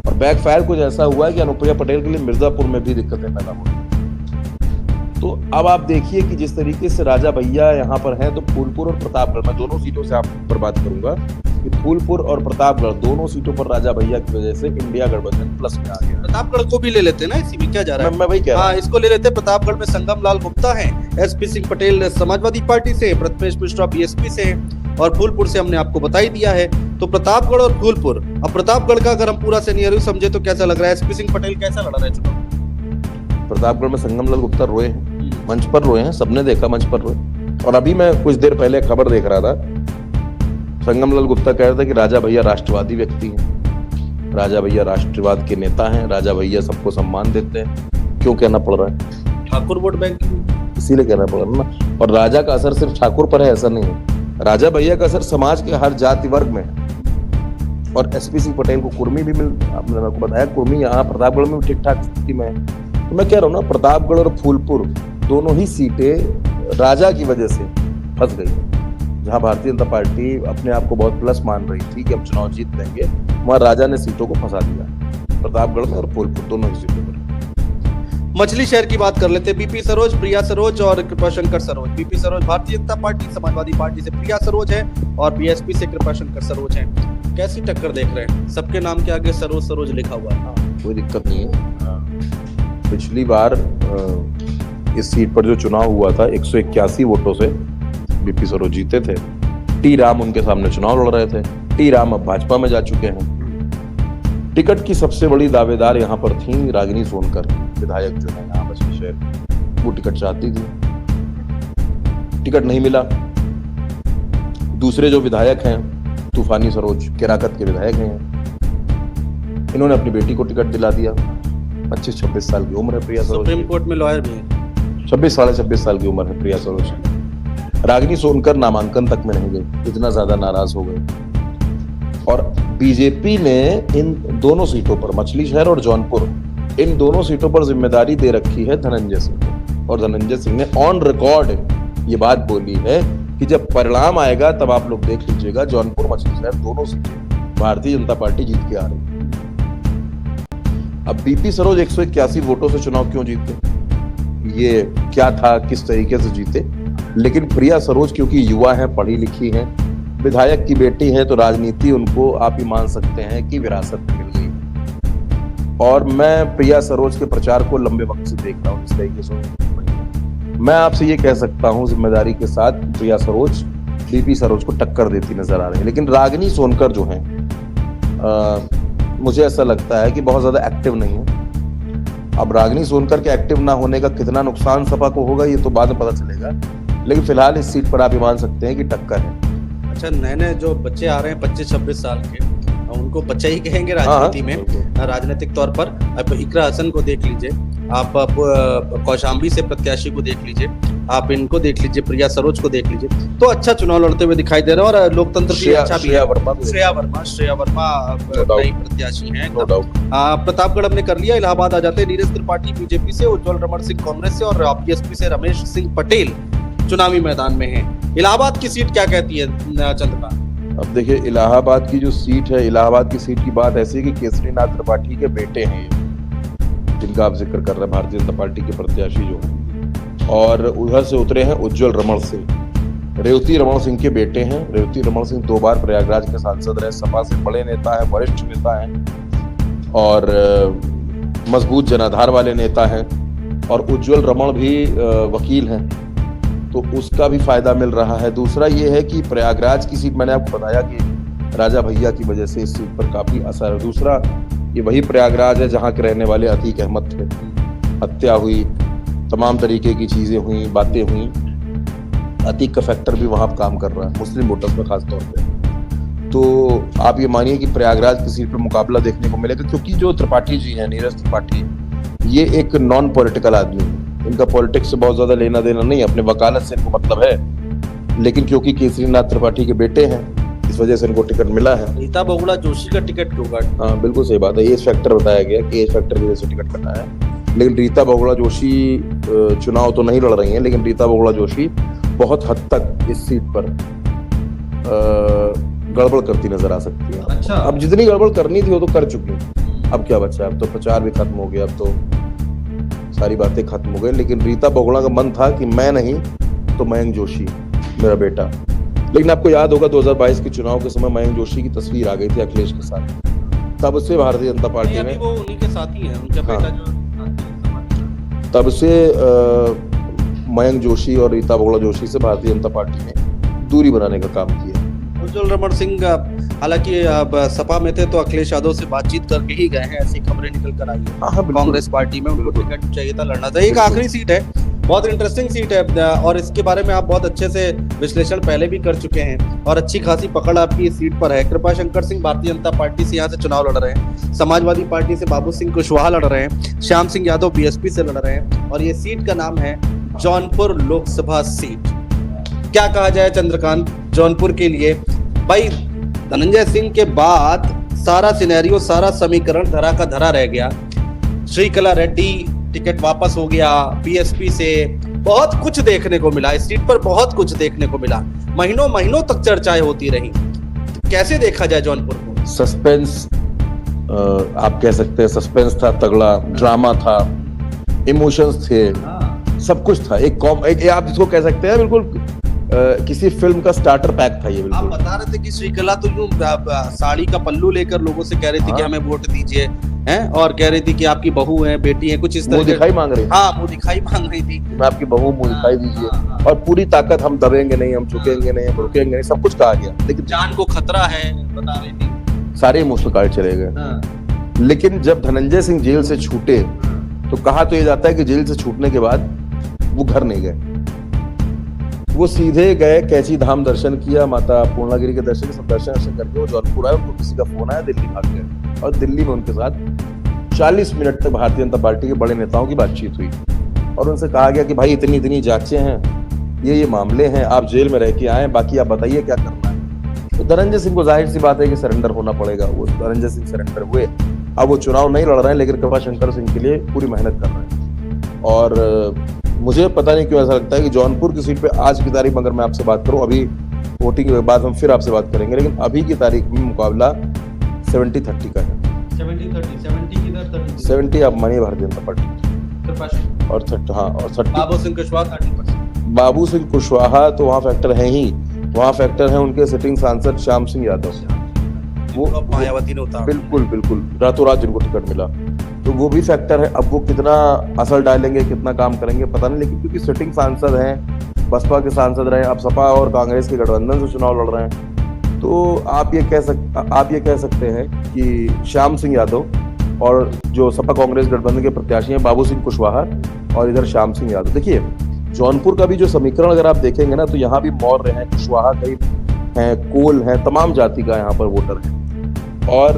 और बैकफायर कुछ ऐसा हुआ है कि अनुप्रिया पटेल के लिए मिर्जापुर में भी दिक्कतें पैदा हो गई। तो अब आप देखिए कि जिस तरीके से राजा भैया यहाँ पर हैं, तो फूलपुर और प्रतापगढ़, मैं दोनों सीटों से आप पर बात करूंगा कि फूलपुर और प्रतापगढ़ दोनों सीटों पर राजा भैया की वजह से इंडिया गठबंधन प्लस में आ गया। प्रतापगढ़ को भी ले लेते ना, इसी में क्या जा रहा है? मैं वही कह रहा हूं। इसको ले लेते। प्रतापगढ़ में संगम लाल गुप्ता है, एसपी सिंह पटेल समाजवादी पार्टी से, प्रथमेश मिश्रा बीएसपी से है, और फूलपुर से हमने आपको बता ही दिया है। तो प्रतापगढ़ और फूलपुर। अब प्रतापगढ़ का अगर हम पूरा सिनेरियो समझे तो कैसा लग रहा है? एसपी सिंह पटेल कैसा लड़ रहे हैं चुनाव? प्रतापगढ़ में संगम लाल गुप्ता रोए हैं, मंच पर रोए हैं, सबने देखा मंच पर रोए। और अभी मैं कुछ देर पहले खबर देख रहा था, संगम लाल गुप्ता कह रहे थे कि राजा भैया राष्ट्रवादी व्यक्ति हैं, राजा भैया राष्ट्रवाद के नेता हैं, राजा भैया सबको सम्मान देते हैं। क्यों कहना पड़ रहा है? ठाकुर वोट बैंक, इसीलिए कहना पड़ रहा है ना। और राजा का असर सिर्फ ठाकुर पर है ऐसा नहीं है, राजा भैया का असर समाज के हर जाति वर्ग में है। और एसपी सिंह पटेल को कुर्मी भी आपने आपको बताया, कुर्मी यहाँ प्रतापगढ़ में ठीक ठाक स्थिति में है। तो मैं कह रहा हूँ ना, प्रतापगढ़ और फूलपुर दोनों ही सीटें राजा की वजह से फंस गई। जहां भारतीय जनता पार्टी अपने आप को बहुत प्लस मान रही थी कि हम चुनाव जीत लेंगे, वहां राजा ने सीटों को फंसा दिया, प्रतापगढ़ में और फूलपुर दोनों ही सीटों पर। मछली शहर की बात कर लेते हैं। बीपी सरोज, प्रिया सरोज और Kripashankar Saroj. BP Saroj Bharatiya Janata party, Samajwadi party से प्रिया सरोज है और बीएसपी से कृपाशंकर सरोज है। कैसी टक्कर देख रहे हैं? सबके नाम के आगे सरोज सरोज लिखा हुआ है। कोई दिक्कत नहीं है। पिछली बार इस सीट पर जो चुनाव हुआ था 181 वोटों से बीपी सरोज जीते थे। टी राम उनके सामने चुनाव लड़ रहे थे। टी राम अब भाजपा में जा चुके हैं। टिकट की सबसे बड़ी दावेदार यहाँ पर थी रागिनी सोनकर, विधायक जो है यहाँ मछली शहर, वो टिकट चाहती थी, टिकट नहीं मिला। दूसरे जो विधायक हैं तूफानी सरोज, केराकत के विधायक हैं, इन्होंने अपनी बेटी को टिकट दिला दिया। 25-26 साल की उम्र है प्रिया सरोज। सुप्रीम कोर्ट में लॉयर भी है। 26 साल की उम्र है प्रिया सरोज। रागिनी सोनकर नामांकन तक में नहीं गई, इतना ज्यादा नाराज हो गए। और बीजेपी ने इन दोनों सीटों पर, मछली शहर और जौनपुर, इन दोनों सीटों पर जिम्मेदारी दे रखी है धनंजय सिंह को। और धनंजय सिंह ने ऑन रिकॉर्ड ये बात बोली है कि जब परिणाम आएगा तब आप लोग देख लीजिएगा, जौनपुर मछली शहर दोनों सीटें भारतीय जनता पार्टी जीत के आ रही है। अब बीपी सरोज 181 वोटों से चुनाव क्यों जीते, ये क्या था, किस तरीके से जीते, लेकिन प्रिया सरोज क्योंकि युवा है, पढ़ी लिखी है, विधायक की बेटी है, तो राजनीति उनको आप ही मान सकते हैं कि विरासत में मिल गई। और मैं प्रिया सरोज के प्रचार को लंबे वक्त से देख रहा हूँ इस तरीके से। मैं आपसे ये कह सकता हूँ जिम्मेदारी के साथ, प्रिया सरोज बीपी सरोज को टक्कर देती नजर आ रही है। लेकिन रागिनी सोनकर जो है, मुझे ऐसा लगता है कि बहुत ज्यादा एक्टिव नहीं है। अब रागिनी सोनकर के एक्टिव ना होने का कितना नुकसान सपा को होगा ये तो बाद में पता चलेगा, लेकिन फिलहाल इस सीट पर आप ये मान सकते हैं कि टक्कर है। अच्छा, नए नए जो बच्चे आ रहे हैं 25-26 साल के, उनको बच्चे ही कहेंगे राजनीति में, राजनीतिक तौर पर। अब इकरा हसन को देख लीजिए आप, कौशाम्बी से प्रत्याशी को देख लीजिए आप, इनको देख लीजिए, प्रिया सरोज को देख लीजिए, तो अच्छा चुनाव लड़ते हुए दिखाई दे रहे हैं। और लोकतंत्र भी अच्छा भी है। श्रेया वर्मा नई प्रत्याशी हैं। प्रतापगढ़ हमने कर लिया। इलाहाबाद आ जाते हैं। नीरज त्रिपाठी बीजेपी से, उज्जवल रमण सिंह कांग्रेस से और बीएसपी से रमेश सिंह पटेल चुनावी मैदान में है। इलाहाबाद की सीट क्या कहती है चंद्रकांत? अब देखिए, इलाहाबाद की जो सीट है, इलाहाबाद की सीट की बात ऐसी है कि केसरीनाथ त्रिपाठी के बेटे हैं ये, जिनका आप जिक्र कर रहे हैं, भारतीय जनता पार्टी के प्रत्याशी जो हैं, और उधर से उतरे हैं उज्जवल रमण सिंह। रेवती रमण सिंह के बेटे हैं। रेवती रमण सिंह 2 बार प्रयागराज के सांसद रहे, सपा से बड़े नेता हैं, वरिष्ठ नेता हैं और मजबूत जनाधार वाले नेता हैं। और उज्जवल रमण भी वकील हैं, तो उसका भी फायदा मिल रहा है। दूसरा ये है कि प्रयागराज की सीट, मैंने आपको बताया कि राजा भैया की वजह से इस सीट पर काफी असर है। दूसरा, ये वही प्रयागराज है जहां के रहने वाले अतीक अहमद थे, हत्या हुई, तमाम तरीके की चीजें हुई, बातें हुई। अतीक का फैक्टर भी वहां काम कर रहा है, मुस्लिम वोटर्स में खास तौर पे। तो आप ये मानिए कि प्रयागराज की सीट पर मुकाबला देखने को मिलेगा, क्योंकि जो त्रिपाठी जी हैं, नीरज त्रिपाठी, ये एक नॉन पॉलिटिकल आदमी है। इनका पॉलिटिक्स से बहुत ज्यादा लेना देना नहीं, अपने वकालत से इनको मतलब है, लेकिन क्योंकि केसरीनाथ त्रिपाठी के बेटे हैं इस वजह से इनको टिकट मिला है। रीता बहुगुणा जोशी का टिकट क्यों काटा? हाँ, बिल्कुल सही बात है। एज फैक्टर बताया गया कि एज फैक्टर की वजह से टिकट कटा है। लेकिन रीता बहुगुणा जोशी चुनाव तो नहीं लड़ रही हैं, लेकिन रीता बहुगुणा जोशी बहुत हद तक इस सीट पर गड़बड़ करती नजर आ सकती है। अच्छा। अब जितनी गड़बड़ करनी थी वो तो कर चुकी, अब क्या बचा? अब तो प्रचार भी खत्म हो गया, अब तो सारी बातें खत्म हो गई। लेकिन रीता बहुगुणा का मन था कि मैं नहीं तो मयंक जोशी मेरा बेटा। लेकिन आपको याद होगा 2022 के चुनाव के समय मयंक जोशी की तस्वीर आ गई थी अखिलेश के साथ, तब से भारतीय जनता पार्टी ने, वो उन्हीं के साथ ही है, उनका बेटा जो, तब से मयंक जोशी और रीता बहुगुणा जोशी से भारतीय जनता पार्टी ने दूरी बनाने का काम किया। उज्जवल रमण सिंह हालांकि अब सपा में थे तो अखिलेश यादव से बातचीत करके ही गए हैं, ऐसी खबरें निकल कर आई है। कांग्रेस पार्टी में उनको टिकट चाहिए था, लड़ना था। एक आखिरी सीट है, बहुत इंटरेस्टिंग सीट है और इसके बारे में आप बहुत अच्छे से विश्लेषण पहले भी कर चुके हैं और अच्छी खासी पकड़ आपकी इस सीट पर है। कृपाशंकर सिंह भारतीय जनता पार्टी से यहाँ से चुनाव लड़ रहे हैं, समाजवादी पार्टी से बाबू सिंह कुशवाहा लड़ रहे हैं, श्याम सिंह यादव बीएसपी से लड़ रहे हैं और ये सीट का नाम है जौनपुर लोकसभा सीट। क्या कहा जाए चंद्रकांत जौनपुर के लिए? भाई धनंजय सिंह के बाद सारा सिनेरियो, सारा समीकरण धरा का धरा रह गया। श्रीकला रेड्डी टिकट वापस हो गया बीएसपी से, बहुत कुछ देखने को मिला, इस सीट पर बहुत कुछ देखने को मिला, महीनों महीनों तक चर्चाएं होती रही। कैसे देखा जाए जौनपुर को? सस्पेंस, आप कह सकते हैं सस्पेंस था तगड़ा, ड्रामा था, इमोशंस थे, सब कुछ था। एक आप जिसको कह सकते हैं बिल्कुल किसी फिल्म का स्टार्टर पैक था ये। आप बिल्कुल बता रहे थे कि श्रीकला तो यूं साड़ी का पल्लू लेकर लोगों से कह रही थी कि हमें वोट दीजिए, हैं, और कह रही थी कि आपकी बहू है, बेटी है, कुछ इस तरह मुंह दिखाई मांग रही थी। हाँ, मुंह दिखाई मांग रही थी, मैं आपकी बहू, मुंह दिखाई दीजिए, और पूरी ताकत, हम दबेंगे नहीं, हम झुकेंगे नहीं, हम रुकेंगे नहीं, सब कुछ कहा गया। लेकिन जान को खतरा है बता रही थी। सारे इमोशनल कार्ड चले गए। लेकिन जब धनंजय सिंह जेल से छूटे तो कहा तो ये जाता है कि जेल से छूटने के बाद वो घर नहीं गए, वो सीधे गए कैची धाम, दर्शन किया, माता पूर्णागिरी के दर्शन, सब दर्शन करके वो जौनपुर आए। उनको किसी का फोन आया, दिल्ली भाग गए, और दिल्ली में उनके साथ 40 मिनट तक भारतीय जनता पार्टी के बड़े नेताओं की बातचीत हुई, और उनसे कहा गया कि भाई इतनी जांचें हैं, ये मामले हैं, आप जेल में रह के आए, बाकी आप बताइए क्या करना है। तो धनंजय सिंह को जाहिर सी बात है कि सरेंडर होना पड़ेगा। वो धनंजय सिंह सरेंडर हुए। अब वो चुनाव नहीं लड़ रहे हैं, लेकिन कृपाशंकर सिंह के लिए पूरी मेहनत कर रहे हैं। और मुझे पता नहीं क्यों ऐसा लगता है कि जौनपुर की सीट पे आज की तारीख में अगर मैं आपसे बात करूं, अभी वोटिंग के बाद हम फिर आपसे बात करेंगे, लेकिन अभी की तारीख में मुकाबला 70-30 का है। 70 किधर 30? 70 आप मानिए भारतीय जनता पार्टी, और 30, हाँ, और 30 बाबू सिंह कुशवाहा 30%। बाबू सिंह कुशवाहा तो वहाँ फैक्टर है ही, वहाँ फैक्टर है उनके सिटिंग सांसद श्याम सिंह यादव। वो मायावती ने उतारा, बिल्कुल रातों रात जिनको टिकट मिला, तो वो भी फैक्टर है। अब वो कितना असर डालेंगे, कितना काम करेंगे पता नहीं, लेकिन क्योंकि सिटिंग सांसद हैं, बसपा के सांसद रहे, अब सपा और कांग्रेस के गठबंधन से चुनाव लड़ रहे हैं, तो आप ये कह सकते हैं कि श्याम सिंह यादव और जो सपा कांग्रेस गठबंधन के प्रत्याशी हैं बाबू सिंह कुशवाहा और इधर श्याम सिंह यादव। देखिए जौनपुर का भी जो समीकरण अगर आप देखेंगे ना, तो यहाँ भी मौर्य हैं, कुशवाहा कई हैं, कोल हैं, तमाम जाति का यहाँ पर वोटर है। और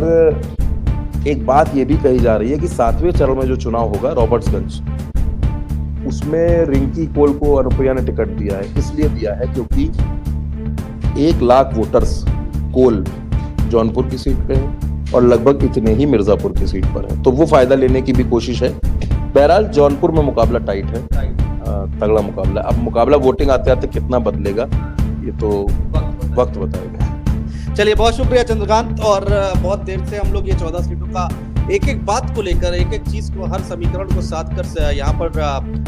एक बात ये भी कही जा रही है कि 7वें चरण में जो चुनाव होगा रॉबर्ट्सगंज, उसमें रिंकी कोल को अनुप्रिया ने टिकट दिया है। इसलिए दिया है क्योंकि 1 लाख वोटर्स कोल जौनपुर की सीट पे हैं और लगभग इतने ही मिर्जापुर की सीट पर है, तो वो फायदा लेने की भी कोशिश है। बहरहाल जौनपुर में मुकाबला टाइट है, तगड़ा मुकाबला। अब मुकाबला वोटिंग आते आते कितना बदलेगा ये तो वक्त बताएगा। चलिए, बहुत शुक्रिया चंद्रकांत। और बहुत देर से हम लोग ये 14 सीटों का एक बात को लेकर, एक चीज को, हर समीकरण को साथ कर यहाँ पर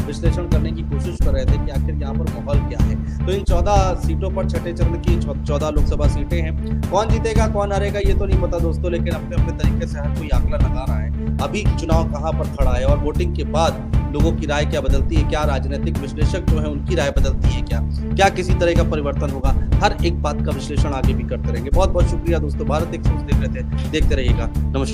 विश्लेषण करने की कोशिश कर रहे थे कि आखिर यहाँ पर माहौल क्या है। तो इन 14 सीटों पर छठे चरण की 14 लोकसभा सीटें हैं। कौन जीतेगा कौन हारेगा ये तो नहीं पता दोस्तों, लेकिन अपने अपने तरीके से हर कोई आंकड़ा लगा रहा है अभी चुनाव कहाँ पर खड़ा है, और वोटिंग के बाद लोगों की राय क्या बदलती है, क्या राजनीतिक विश्लेषक जो है उनकी राय बदलती है, क्या किसी तरह का परिवर्तन होगा, हर एक बात का विश्लेषण आगे भी करते रहेंगे। बहुत बहुत शुक्रिया दोस्तों। भारत एक्सप्रेस देख रहे थे, देखते रहिएगा। नमस्कार।